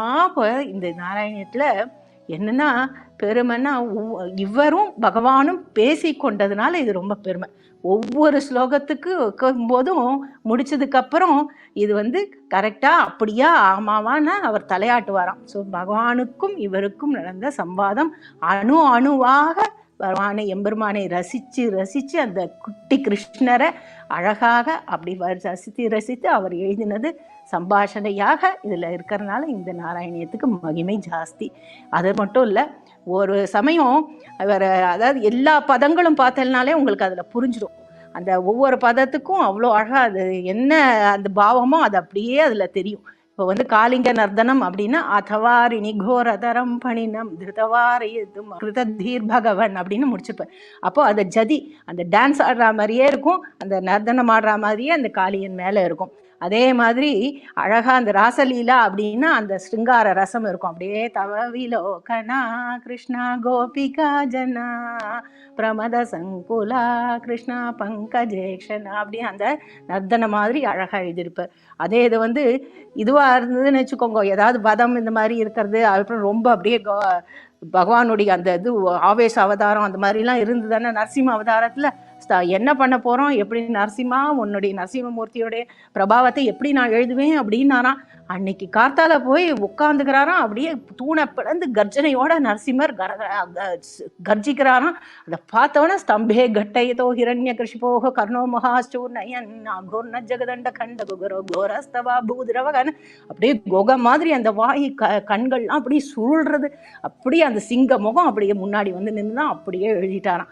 இந்த நாராயணத்தில் என்னென்னா பெருமைன்னா இவரும் பகவானும் பேசி கொண்டதுனால இது ரொம்ப பெருமை. ஒவ்வொரு ஸ்லோகத்துக்கு போதும் முடிச்சதுக்கப்புறம் இது கரெக்டாக அப்படியா ஆமாவான்னு அவர் தலையாட்டுவாராம். ஸோ பகவானுக்கும் இவருக்கும் நடந்த சம்வாதம் அணுவாக பகவானை எம்பெருமானை ரசித்து அந்த குட்டி கிருஷ்ணரை அழகாக அப்படி ரசித்து அவர் எழுதினது சம்பாஷணையாக இதில் இருக்கிறதுனால இந்த நாராயணியத்துக்கு மகிமை ஜாஸ்தி. அது மட்டும் இல்லை, ஒரு சமயம் அதாவது எல்லா பதங்களும் பார்த்ததுனாலே உங்களுக்கு அதில் புரிஞ்சிடும். அந்த ஒவ்வொரு பதத்துக்கும் அவ்வளோ அழகாக அது என்ன அந்த பாவமோ அது அப்படியே அதில் தெரியும். இப்போ காளிங்க நர்தனம் அப்படின்னா அதவாரி நிகோரதரம் பணினம் திருதவாரியும் கிருதீர் பகவன் அப்படின்னு முடிச்சுப்பேன். அப்போது அந்த ஜதி அந்த டான்ஸ் ஆடுற மாதிரியே இருக்கும், அந்த நர்தனம் ஆடுற மாதிரியே அந்த காளியன் மேலே இருக்கும். அதே மாதிரி அழகாக அந்த ராசலீலா அப்படின்னா அந்த ஸ்ருங்கார ரசம் இருக்கும். அப்படியே தவவிலோ கனா கிருஷ்ணா கோபிகா ஜனா பிரமத சங்குலா கிருஷ்ணா பங்கஜேக்ஷனா அப்படியே அந்த நர்தன மாதிரி அழகாக எழுதியிருப்பார். அதே இது இதுவாக இருந்ததுன்னு வச்சுக்கோங்க, ஏதாவது பதம் இந்த மாதிரி இருக்கிறது, அதுக்கப்புறம் ரொம்ப அப்படியே பகவானுடைய அந்த ஆவேச அவதாரம் அந்த மாதிரிலாம் இருந்ததுன்னா நரசிம்ம அவதாரத்தில் என்ன பண்ண போகிறோம், எப்படி நரசிம்மா உன்னுடைய நரசிம்மமூர்த்தியோடைய பிரபாவத்தை எப்படி நான் எழுதுவேன் அப்படின்னாராம். அன்னைக்கு கார்த்தால போய் உட்காந்துக்கிறாராம். அப்படியே தூணை பிளந்து கர்ஜனையோட நரசிம்மர் கர்ஜிக்கிறாராம். அதை பார்த்தோன்னே ஸ்தம்பே கட்டையதோ ஹிரண்ய கிருஷிபோக கர்ணோ மகாச்சூர்ணயன் அகோர்ண ஜெகதண்ட கண்ட குகரோ கோரஸ்தவா பூதிரவகன். அப்படியே குகை மாதிரி அந்த வாய் கண்கள்லாம் அப்படியே சுருள்றது. அப்படியே அந்த சிங்க முகம் அப்படியே முன்னாடி வந்து நின்று தான் அப்படியே எழுதிட்டாராம்.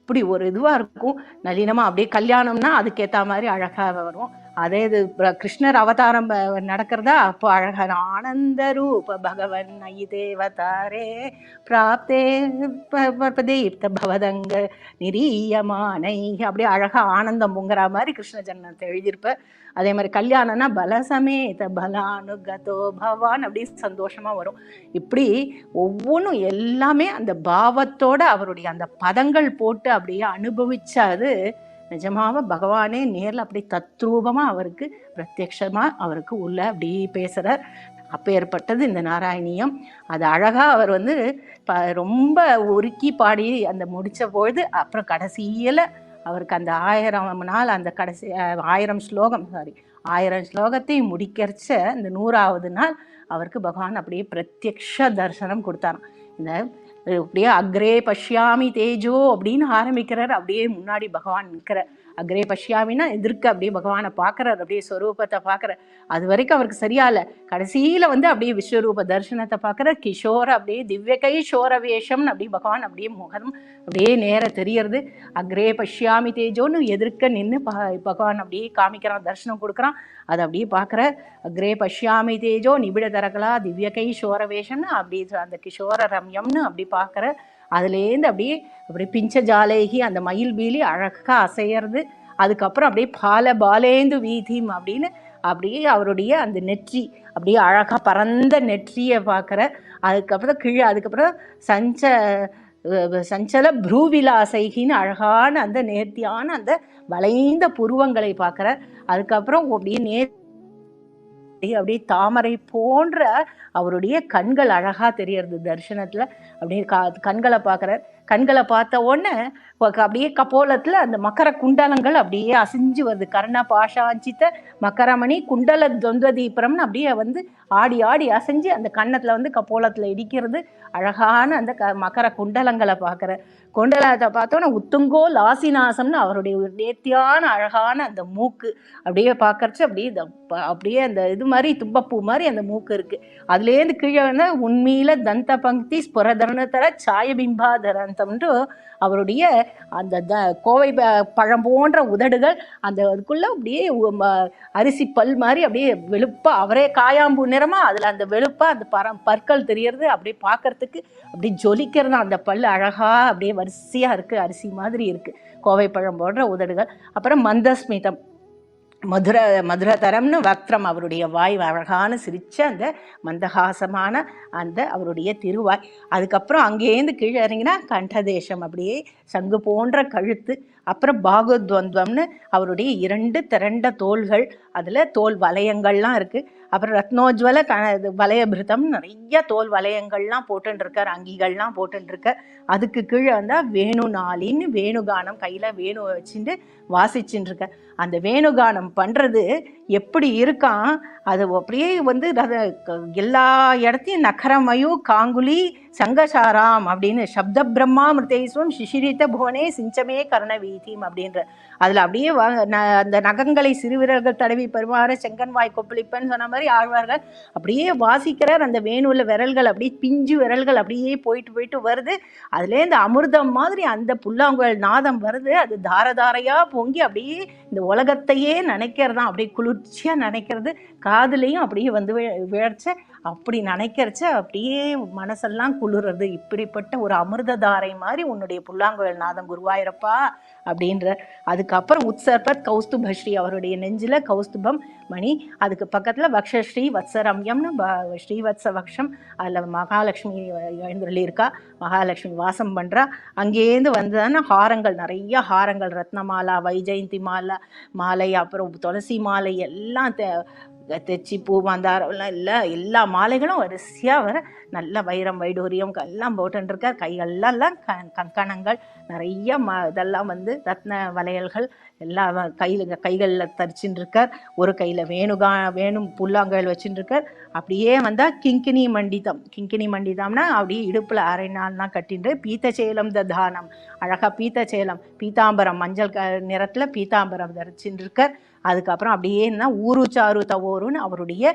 அப்படி ஒரு இதுவாக இருக்கும். நளினமாக அப்படியே கல்யாணம்னா அதுக்கேற்ற மாதிரி அழகாக வரும். அதே இது கிருஷ்ணர் அவதாரம் நடக்கிறதா அப்போ அழகான ஆனந்த ரூப பகவன் ஐ தேவதாரே பிராப்தே தீப்த பவதங்க நிரீயமானை. அப்படியே அழகாக ஆனந்தம் பொங்குற மாதிரி கிருஷ்ண ஜன்மத்தை எழுதியிருப்ப. அதே மாதிரி கல்யாணம்னா பலசமேத பலானுகதோ பவான் அப்படின்னு சந்தோஷமாக வரும். இப்படி ஒவ்வொன்றும் எல்லாமே அந்த பாவத்தோட அவருடைய அந்த பதங்கள் போட்டு அப்படியே அனுபவிச்சாது நிஜமாக பகவானே நேரில் அப்படி தத்ரூபமாக அவருக்கு பிரத்யக்ஷமாக அவருக்கு உள்ள அப்படி பேசுகிறார். அப்பேற்பட்டது இந்த நாராயணியம். அது அழகாக அவர் வந்து ரொம்ப உருக்கி பாடி அந்த முடித்த பொழுது அப்புறம் கடைசியில் அவருக்கு அந்த 1000 நாள் அந்த கடைசி 1000 ஸ்லோகத்தை முடிக்கிறச்ச இந்த 100வது நாள் அவருக்கு பகவான் அப்படியே பிரத்யக்ஷ தரிசனம் கொடுத்தாராம். இந்த அப்படியே அக்ரே பஷ்யாமி தேஜோ அப்படின்னு ஆரம்பிக்கிறார். அப்படியே முன்னாடி பகவான் நிற்கிறார். அக்ரே பஷ்யாமின்னா எதிர்க்க அப்படியே பகவானை பார்க்குறார். அப்படியே ஸ்வரூபத்தை பார்க்குறார். அது வரைக்கும் அவருக்கு சரியா இல்லை. கடைசியில் வந்து அப்படியே விஸ்வரூப தரிசனத்தை பார்க்குறார். கிஷோர அப்படியே திவ்யகை சோர வேஷம்னு அப்படியே பகவான் அப்படியே முகம் அப்படியே நேர தெரியறது. அக்ரே பஷ்யாமி தேஜோன்னு எதிர்க்க நின்று பகவான் அப்படியே காமிக்கிறான், தரிசனம் கொடுக்குறான். அதை அப்படியே பார்க்குற அக்ரே பஷ்யாமி தேஜோ நிபிட தரகலா திவ்யகை சோர வேஷம்னு அப்படி அந்த கிஷோர ரம்யம்னு அப்படி பார்க்குற. அதுலேருந்து அப்படியே பிஞ்ச ஜாலேகி அந்த மயில் பீலி அழகாக அசையிறது. அதுக்கப்புறம் அப்படியே பாலேந்து வீதிம் அப்படின்னு அப்படியே அவருடைய அந்த நெற்றி அப்படியே அழகாக பறந்த நெற்றியை பார்க்குற. அதுக்கப்புறம் சஞ்சல ப்ரூவிலாசைகின்னு அழகான அந்த நேர்த்தியான அந்த வளைந்த புருவங்களை பார்க்குற. அதுக்கப்புறம் அப்படியே அப்படியே தாமரை போன்ற அவருடைய கண்கள் அழகா தெரியறது தரிசனத்துல. அப்படியே கண்களை பார்க்குறார். கண்களை பார்த்த உடனே அப்படியே கபோலத்துல அந்த மக்கர குண்டலங்கள் அப்படியே அசைஞ்சு வருது. கர்ண பாஷாஞ்சித்த மக்கரமணி குண்டல துவந்த தீபரம்னு அப்படியே வந்து ஆடி ஆடி அசைஞ்சு அந்த கன்னத்துல வந்து கபோலத்துல இடிக்கிறது. அழகான அந்த மக்கர குண்டலங்களை பார்க்குற. குண்டலத்தை பார்த்தோன்னா உத்துங்கோ லாசிநாசம்னு அவருடைய நேர்த்தியான அழகான அந்த மூக்கு அப்படியே பார்க்கறச்சு அப்படியே அந்த இது மாதிரி தும்பப்பூ மாதிரி அந்த மூக்கு இருக்கு. அதுலேருந்து கீழே வந்து உண்மையில தந்த பங்கி ஸ்புரதரணத்தர சாயபிம்பாதரந்தம்ன்று அவருடைய அந்த கோவை பழம் போன்ற உதடுகள் அந்த அதுக்குள்ள அப்படியே அரிசி பல் மாதிரி அப்படியே வெளுப்பா அவரே காயாம்பூ நிறமா அதில் அந்த வெளுப்பா அந்த பற்கள் தெரியறது. அப்படியே பார்க்கறதுக்கு அப்படி ஜொலிக்கிறது. அந்த பல் அழகா அப்படியே வரிசையா இருக்கு, அரிசி மாதிரி இருக்கு கோவை பழம் போன்ற உதடுகள். அப்புறம் மந்தஸ்மிதம் மதுரதரம்னு வக்திரம் அவருடைய வாய் அழகான சிரிச்ச அந்த மந்தகாசமான அந்த அவருடைய திருவாய். அதுக்கப்புறம் அங்கேருந்து கீழே இறங்கினா கண்டதேசம் அப்படியே சங்கு போன்ற கழுத்து. அப்புறம் பாகுத்வந்தம்னு அவருடைய 2 திரண்ட தோள்கள், அதில் தோல் வளையங்கள்லாம் இருக்குது. அப்புறம் ரத்னோஜ்வல வளையபிருத்தம் நிறைய தோல் வளையங்கள்லாம் போட்டுருக்கார், அங்கிகள்லாம் போட்டுருக்கார். அதுக்கு கீழே வந்தால் வேணுநாளின்னு வேணுகானம் கையில் வேணு வச்சுட்டு வாசிச்சுட்டு இருக்க. அந்த வேணுகானம் பண்ணுறது எப்படி இருக்கான், அது அப்படியே வந்து எல்லா இடத்தையும் நகரமயு காங்குலி சங்கசாராம் அப்படின்னு சப்த பிரம்மா மிருதேஸ்வம் சிசிரித்த புவனே சிஞ்சமே கர்ண வீதிம் அப்படின்ற அதில் அப்படியே அந்த நகங்களை சிறுவிரல்கள் தடவி பெருமாற செங்கன்வாய் கொப்பளிப்பன்னு சொன்ன மாதிரி ஆழ்வார்கள் அப்படியே வாசிக்கிறார். அந்த வேணுவில் விரல்கள் அப்படியே பிஞ்சு விரல்கள் அப்படியே போயிட்டு வருது. அதுலேருந்து அமிர்தம் மாதிரி அந்த புல்லாங்குழல் நாதம் வருது. அது தாரதாரையாக பொங்கி அப்படியே இந்த உலகத்தையே நினைக்கிறதான், அப்படியே குளிர்ச்சியாக நினைக்கிறது. காதுலேயும் அப்படியே வந்து விழச்ச அப்படி நினைக்கிறச்ச அப்படியே மனசெல்லாம் குளிர்றது. இப்படிப்பட்ட ஒரு அமிர்ததாரை மாதிரி உன்னுடைய புல்லாங்குழல் நாதம் குருவாயிரப்பா அப்படின்ற. அதுக்கப்புறம் உத்சர்பத் கௌஸ்துபஸ்ரீ அவருடைய நெஞ்சில் கௌஸ்துபம் மணி, அதுக்கு பக்கத்தில் வக்ஷஸ்ரீ வத்சரம்யம்னு ஸ்ரீவத்ச வக்ஷம். அதில் மகாலட்சுமி எழுந்துள்ளிருக்கா, மகாலட்சுமி வாசம் பண்ணுறா. அங்கேருந்து வந்ததான ஹாரங்கள், நிறைய ஹாரங்கள், ரத்னமாலா வைஜெயந்தி மாலை அப்புறம் துளசி மாலை எல்லாம் தெச்சி பூ மந்தாரம் எல்லாம் எல்லா மாலைகளும் வரிசையாக வர நல்ல வைரம் வைடூரியம் எல்லாம் போட்டுருக்கார். கைகள்லாம் கங்கணங்கள் நிறைய இதெல்லாம் வந்து ரத்ன வளையல்கள் எல்லாம் கைகளில் தரிச்சுட்டு இருக்கார். ஒரு கையில் வேணும் புல்லாங்கல் வச்சுட்டு இருக்கார். அப்படியே வந்தால் கிங்கினி மண்டிதம்னா அப்படியே இடுப்பில் அரை நாள்லாம் கட்டிட்டு பீத்தச்சேலம் தானம், அழகாக பீத்தச்சேலம் பீதாம்பரம் மஞ்சள் நிறத்தில் பீதாம்பரம் தரிச்சுட்டு இருக்கார். அதுக்கப்புறம் அப்படியேன்னா ஊருச்சாரு தவோருன்னு அவருடைய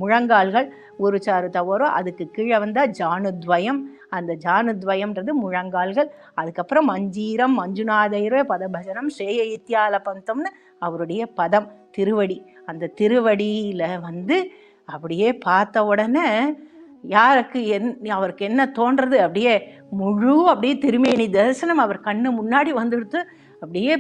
முழங்கால்கள் ஊருச்சாரு தவோரோ, அதுக்கு கீழே வந்தால் ஜானுத்வயம், அந்த ஜானுத்வயம்ன்றது முழங்கால்கள். அதுக்கப்புறம் மஞ்சீரம் மஞ்சுநாதைர பதபஜனம் ஸ்ரேய இத்தியால பந்தம்னு அவருடைய பதம் திருவடி. அந்த திருவடியில் வந்து அப்படியே பார்த்த உடனே யாருக்கு அவருக்கு என்ன தோன்றது, அப்படியே அப்படியே திருமேனி தரிசனம் அவர் கண்ணு முன்னாடி வந்துடுத்து. அப்படியே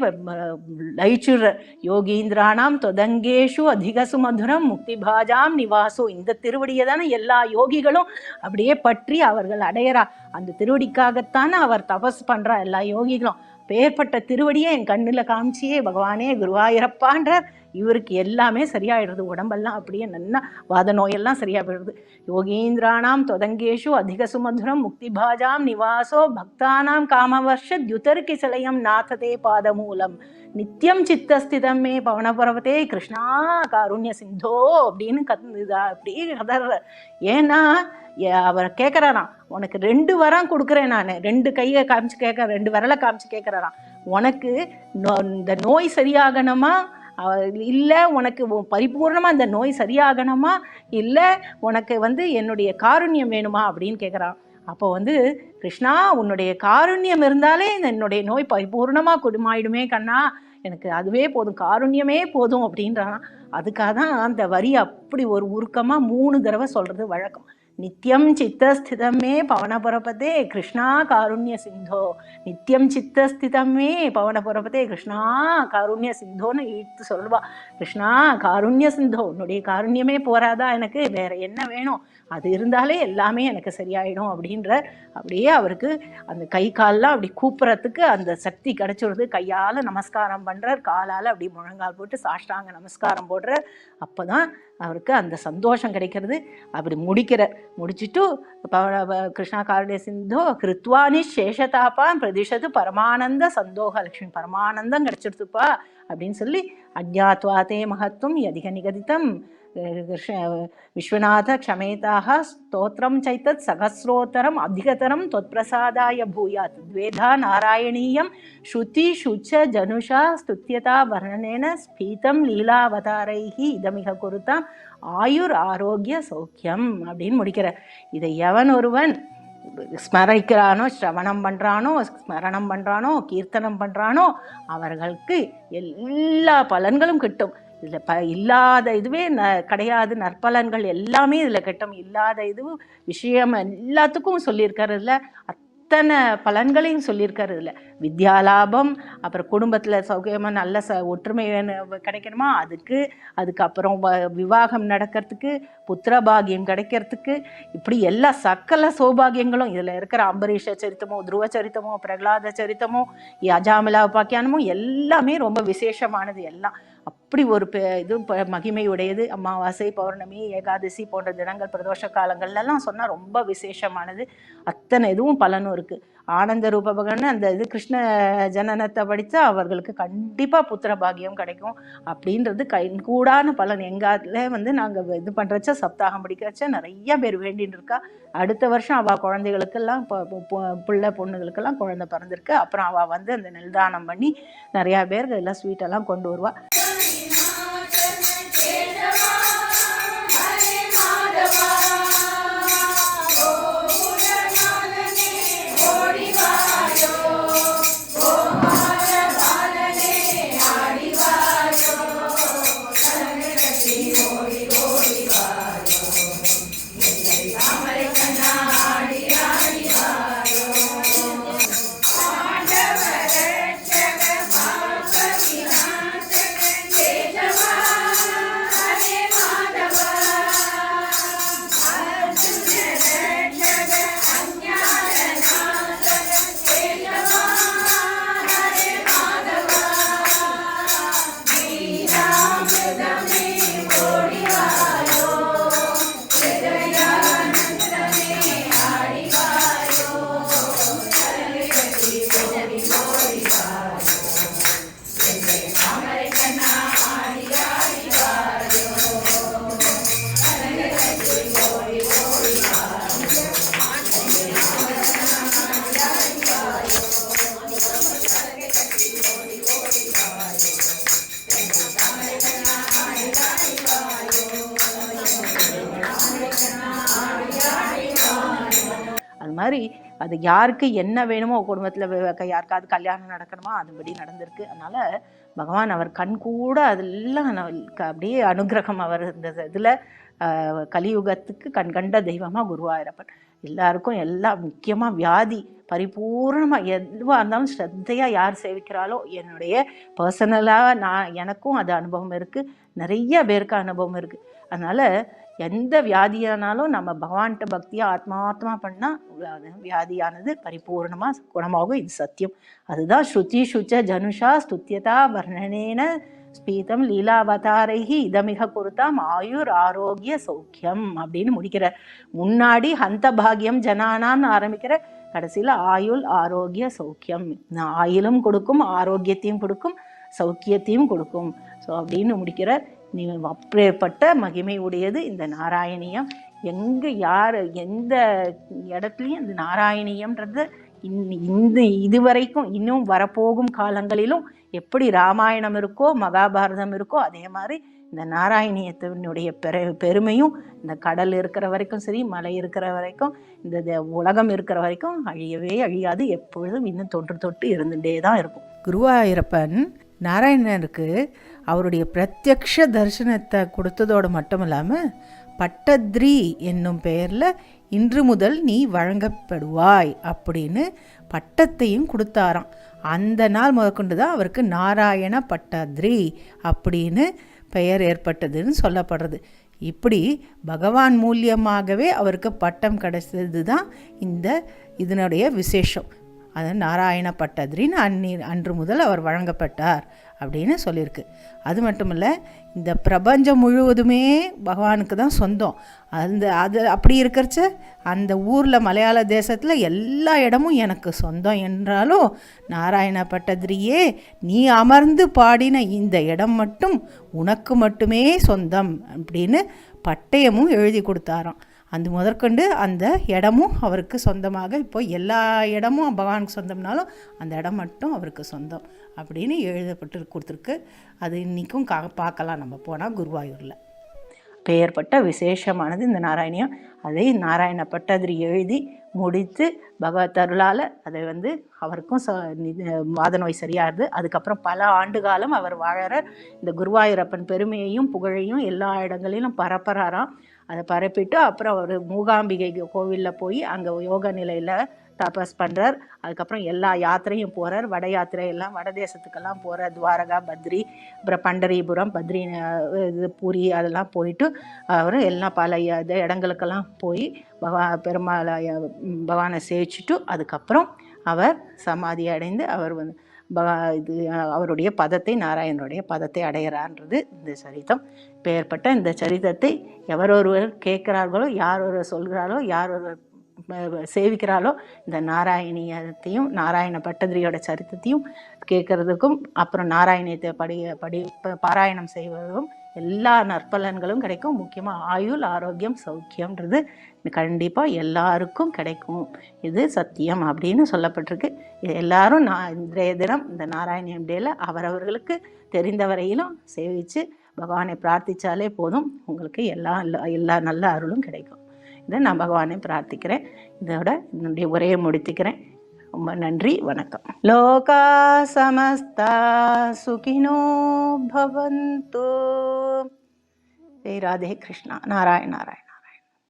லயிச்சுற யோகீந்திரானாம் தொதங்கேஷு அதிகசு மதுரம் முக்திபாஜாம் நிவாசோ. இந்த திருவடியை தானே எல்லா யோகிகளும் அப்படியே பற்றி அவர்கள் அடையறா. அந்த திருவடிக்காகத்தானே அவர் தபஸ் பண்றா எல்லா யோகிகளும். பேர்பட்ட திருவடியே என் கண்ணில் காமிச்சியே பகவானே குருவாயிரப்பான்றார். இவருக்கு எல்லாமே சரியாயிடுறது, உடம்பெல்லாம் அப்படியே நல்லா வாத நோயெல்லாம் சரியா போயிடுது. யோகீந்திரானாம் தொதங்கேஷு அதிக சுமதுரம் முக்திபாஜாம் நிவாசோ பக்தானாம் காமவர்ஷ துதர்கி சிலையம் நாததே பாதமூலம் நித்தியம் சித்தஸ்திதம் மே பவனபர்வதே கிருஷ்ணா காருண்ய சிந்தோ அப்படின்னு அப்படியே கதற. ஏன்னா அவர் கேட்குறாராம், உனக்கு 2 வரம் கொடுக்குறேன் நான், 2 கையை காமிச்சு கேட்க 2 விரலை காமிச்சு கேட்குறாராம். உனக்கு இந்த நோய் சரியாகணுமா, இல்லை உனக்கு பரிபூர்ணமாக இந்த நோய் சரியாகணுமா, இல்லை உனக்கு வந்து என்னுடைய காருண்யம் வேணுமா அப்படின்னு கேட்குறான். அப்போ வந்து கிருஷ்ணா உன்னுடைய காருண்யம் இருந்தாலே என்னுடைய நோய் பரிபூர்ணமாக குணமாயிடுமே கண்ணா, எனக்கு அதுவே போதும், காருண்யமே போதும் அப்படின்றான். அதுக்காக தான் அந்த வரி அப்படி ஒரு உருக்கமாக 3 தடவை சொல்கிறது வழக்கம். நித்தியம் சித்தஸ்திதமே பவனபுரபதே கிருஷ்ணா காருண்ய சிந்தோ, நித்தியம் சித்தஸ்திதமே பவனபுரபதே கிருஷ்ணா காருண்ய சிந்தோன்னு இழுத்து சொல்வா. கிருஷ்ணா காருண்ய சிந்தோ, உன்னுடைய காருண்யமே போராதா, எனக்கு வேற என்ன வேணும், அது இருந்தாலே எல்லாமே எனக்கு சரியாயிடும் அப்படின்ற. அப்படியே அவருக்கு அந்த கை கால்லாம் அப்படி கூப்புறதுக்கு அந்த சக்தி கிடைச்சிடுது. கையால் நமஸ்காரம் பண்ணுறார், காலால் அப்படி முழங்கால் போட்டு சாஷ்டாங்க நமஸ்காரம் போடுறார். அப்போ தான் அவருக்கு அந்த சந்தோஷம் கிடைக்கிறது. அப்படி முடிச்சுட்டு கிருஷ்ணா காருண்ய சிந்தோ கிருத்வானி சேஷதாப்பான் பிரதிஷத்து பரமானந்த சந்தோக லட்சுமி, பரமானந்தம் கிடைச்சிடுத்துப்பா அப்படின்னு சொல்லி அஜ்ஞாத்வாதே மகத்துவம் அதிக நிகதித்தம் விஸ்வநாத க்ஷமேதாக ஸ்தோத்திரம் சைத்தத் சகஸ்ரோத்தரம் அதிகதரம் தொத்பிரசாதாய பூயாத் துவேதா நாராயணீயம் ஸ்ருதி சுச்ச ஜனுஷா ஸ்துத்யதா வர்ணனேன ஸ்பீதம் லீலாவதாரைஹி இதமிக குருதாம் ஆயுர் ஆரோக்கிய சௌக்கியம் அப்படின்னு முடிக்கிறார். இதை எவன் ஒருவன் ஸ்மரிக்கிறானோ, ஸ்ரவணம் பண்ணுறானோ, கீர்த்தனம் பண்ணுறானோ அவர்களுக்கு எல்லா பலன்களும் கிட்டும். இதில் இல்லாத இதுவே கிடையாது, நற்பலன்கள் எல்லாமே இதில் கிட்டும். இல்லாத இது விஷயம் எல்லாத்துக்கும் சொல்லியிருக்காரு. இதில் அத்தனை பலன்களையும் சொல்லியிருக்காரு. இதில் வித்யாலாபம், அப்புறம் குடும்பத்தில் சௌகரியமாக நல்ல ஒற்றுமை கிடைக்கணுமா அதுக்கப்புறம் விவாகம் நடக்கிறதுக்கு, புத்திரபாகியம் கிடைக்கிறதுக்கு, இப்படி எல்லா சக்கல சௌபாகியங்களும் இதில் இருக்கிற அம்பரீஷ சரித்தமோ, துருவ சரித்தமோ, பிரகலாத சரித்தமோ, அஜாமிலா உபாக்கியானமோ எல்லாமே ரொம்ப விசேஷமானது. எல்லாம் அப்படி ஒரு இது மகிமை உடையது. அமாவாசை, பௌர்ணமி, ஏகாதசி போன்ற தினங்கள், பிரதோஷ காலங்கள்லாம் சொன்னால் ரொம்ப விசேஷமானது. அத்தனை இதுவும் பலனும் இருக்குது. ஆனந்த ரூபபகன்னு அந்த இது கிருஷ்ண ஜனனத்தை படித்தா அவர்களுக்கு கண்டிப்பாக புத்திர பாகியம் கிடைக்கும் அப்படின்றது கூடான பலன். எங்கால வந்து நாங்கள் இது பண்ணுறச்ச சப்தாகம் படிக்கிறச்ச நிறைய பேர் வேண்டின்னு இருக்கா. அடுத்த வருஷம் அவள் குழந்தைகளுக்கெல்லாம் பிள்ளை பொண்ணுகளுக்கெல்லாம் குழந்தை பிறந்திருக்கு. அப்புறம் அவள் வந்து அந்த நெல்தானம் பண்ணி நிறையா பேருக்கு எல்லாம் ஸ்வீட்டெல்லாம் கொண்டு வருவாள். மாதிரி அது யாருக்கு என்ன வேணுமோ குடும்பத்தில் யாருக்காவது கல்யாணம் நடக்கணுமா அதுபடி நடந்திருக்கு. அதனால் பகவான் அவர் கண் கூட அதெல்லாம் அப்படியே அனுகிரகம் அவர் இந்த இதில் கலியுகத்துக்கு கண்கண்ட தெய்வமாக குருவாயூரப்பன். எல்லாருக்கும் எல்லாம் முக்கியமாக வியாதி பரிபூர்ணமாக எதுவாக இருந்தாலும் ஸ்ரத்தையாக யார் சேவிக்கிறாளோ, என்னுடைய பர்சனலாக எனக்கும் அது அனுபவம் இருக்குது, நிறைய பேருக்கு அனுபவம் இருக்குது. அதனால் எந்த வியாதியானாலும் நம்ம பகவான்கிட்ட பக்தியாக ஆத்மாத்மா பண்ணால் வியாதியானது பரிபூர்ணமாக குணமாகும். இது சத்தியம். அதுதான் ஸ்ருதி சுச்ச ஜனுஷா ஸ்துத்தியதா வர்ணனேன ஸ்பீதம் லீலாவதாரைஹி இதமிக குருத்தாம் ஆயுர் ஆரோக்கிய சௌக்கியம் அப்படின்னு முடிக்கிறார். முன்னாடி ஹந்த பாகியம் ஜனானான்னு ஆரம்பிக்கிற, கடைசியில் ஆயுள் ஆரோக்கிய சௌக்கியம். ஆயுளும் கொடுக்கும், ஆரோக்கியத்தையும் கொடுக்கும், சௌக்கியத்தையும் கொடுக்கும். ஸோ அப்படின்னு முடிக்கிறார். நீ அப்பேற்பட்ட மகிமை உடையது இந்த நாராயணியம். எங்கே யார் எந்த இடத்துலையும் இந்த நாராயணியம்ன்றது இதுவரைக்கும் இன்னும் வரப்போகும் காலங்களிலும் எப்படி ராமாயணம் இருக்கோ மகாபாரதம் இருக்கோ அதே மாதிரி இந்த நாராயணியத்தினுடைய பெருமையும் இந்த கடல் இருக்கிற வரைக்கும் சரி, மலை இருக்கிற வரைக்கும், இந்த உலகம் இருக்கிற வரைக்கும் அழியவே அழியாது. எப்பொழுதும் இன்னும் தொட்டு இருந்துகிட்டே தான் இருக்கும். குருவாயூரப்பன் நாராயணனுக்கு அவருடைய பிரத்யக்ஷ தரிசனத்தை கொடுத்ததோடு மட்டும் இல்லாமல் பட்டத்ரி என்னும் பெயரில் இன்று முதல் நீ வழங்கப்படுவாய் அப்படின்னு பட்டத்தையும் கொடுத்தாராம். அந்த நாள் முதற்கொண்டு தான் அவருக்கு நாராயண பட்டத்ரி அப்படின்னு பெயர் ஏற்பட்டதுன்னு சொல்லப்படுறது. இப்படி பகவான் மூலியமாகவே அவருக்கு பட்டம் கிடைச்சது தான் இதனுடைய விசேஷம். அது நாராயண பட்டத்ரின்னு அன்று முதல் அவர் வழங்கப்பட்டார் அப்படின்னு சொல்லியிருக்கு. அது மட்டும் இல்லை, இந்த பிரபஞ்சம் முழுவதுமே பகவானுக்கு தான் சொந்தம். அது அப்படி இருக்கிறச்ச அந்த ஊரில் மலையாள தேசத்தில் எல்லா இடமும் எனக்கு சொந்தம் என்றாலும் நாராயண பட்டத்ரியே நீ அமர்ந்து பாடின இந்த இடம் மட்டும் உனக்கு மட்டுமே சொந்தம் அப்படின்னு பட்டயமும் எழுதி கொடுத்தாராம். அந்த முதற்கொண்டு அந்த இடமும் அவருக்கு சொந்தமாக, இப்போ எல்லா இடமும் பகவானுக்கு சொந்தம்னாலும் அந்த இடம் மட்டும் அவருக்கு சொந்தம் அப்படின்னு எழுதப்பட்டு கொடுத்துருக்கு. அது இன்றைக்கும் பார்க்கலாம் நம்ம போனால் குருவாயூரில். பெயர்பட்ட விசேஷமானது இந்த நாராயணியம். அதை நாராயண பட்டதிரி எழுதி முடித்து பகவத் அருளால் அதை அவருக்கும் வாத நோய் சரியாகுது. அதுக்கப்புறம் பல ஆண்டு காலம் அவர் வாழற இந்த குருவாயூரப்பன் பெருமையையும் புகழையும் எல்லா இடங்களிலும் பரப்புறாராம். அதை பரப்பிட்டு அப்புறம் அவர் மூகாம்பிகை கோவிலில் போய் அங்கே யோக நிலையில் தபஸ் பண்ணுறார். அதுக்கப்புறம் எல்லா யாத்திரையும் போகிறார். வட யாத்திரையெல்லாம் வட தேசத்துக்கெல்லாம் போகிறார். துவாரகா, பத்ரி, அப்புறம் பண்டரிபுரம், பத்ரி, பூரி அதெல்லாம் போயிட்டு அவர் எல்லாம் பல இடங்களுக்கெல்லாம் போய் பகவானை சேவிச்சுட்டு அதுக்கப்புறம் அவர் சமாதி அடைந்து அவர் அவருடைய பதத்தை, நாராயணனுடைய பதத்தை அடைகிறான்றது இந்த சரித்தம். பெயர்பட்ட இந்த சரித்தத்தை எவரொருவர் கேட்கிறார்களோ, யார் ஒருவர் சொல்கிறாரோ, யார் ஒருவர் சேவிக்கிறாளோ இந்த நாராயணியத்தையும் நாராயண பட்டதிரியோட சரித்திரத்தையும் கேட்கறதுக்கும் அப்புறம் நாராயணியத்தை பாராயணம் செய்வதும் எல்லா நற்பலன்களும் கிடைக்கும். முக்கியமாக ஆயுள் ஆரோக்கியம் சௌக்கியம்ன்றது கண்டிப்பாக எல்லாருக்கும் கிடைக்கும். இது சத்தியம் அப்படின்னு சொல்லப்பட்டிருக்கு. எல்லாரும் இன்றைய தினம் இந்த நாராயணியம் டேல அவரவர்களுக்கு தெரிந்த வரையிலும் சேவித்து பகவானை பிரார்த்தித்தாலே போதும், உங்களுக்கு எல்லா நல்ல அருளும் கிடைக்கும். இதை நான் பகவானை பிரார்த்திக்கிறேன். இதோட என்னுடைய உரையை முடித்துக்கிறேன். ரொம்ப நன்றி, வணக்கம். லோகா சமஸ்தா சுகினோ பவந்து. ராதே கிருஷ்ணா. நாராயண நாராயண.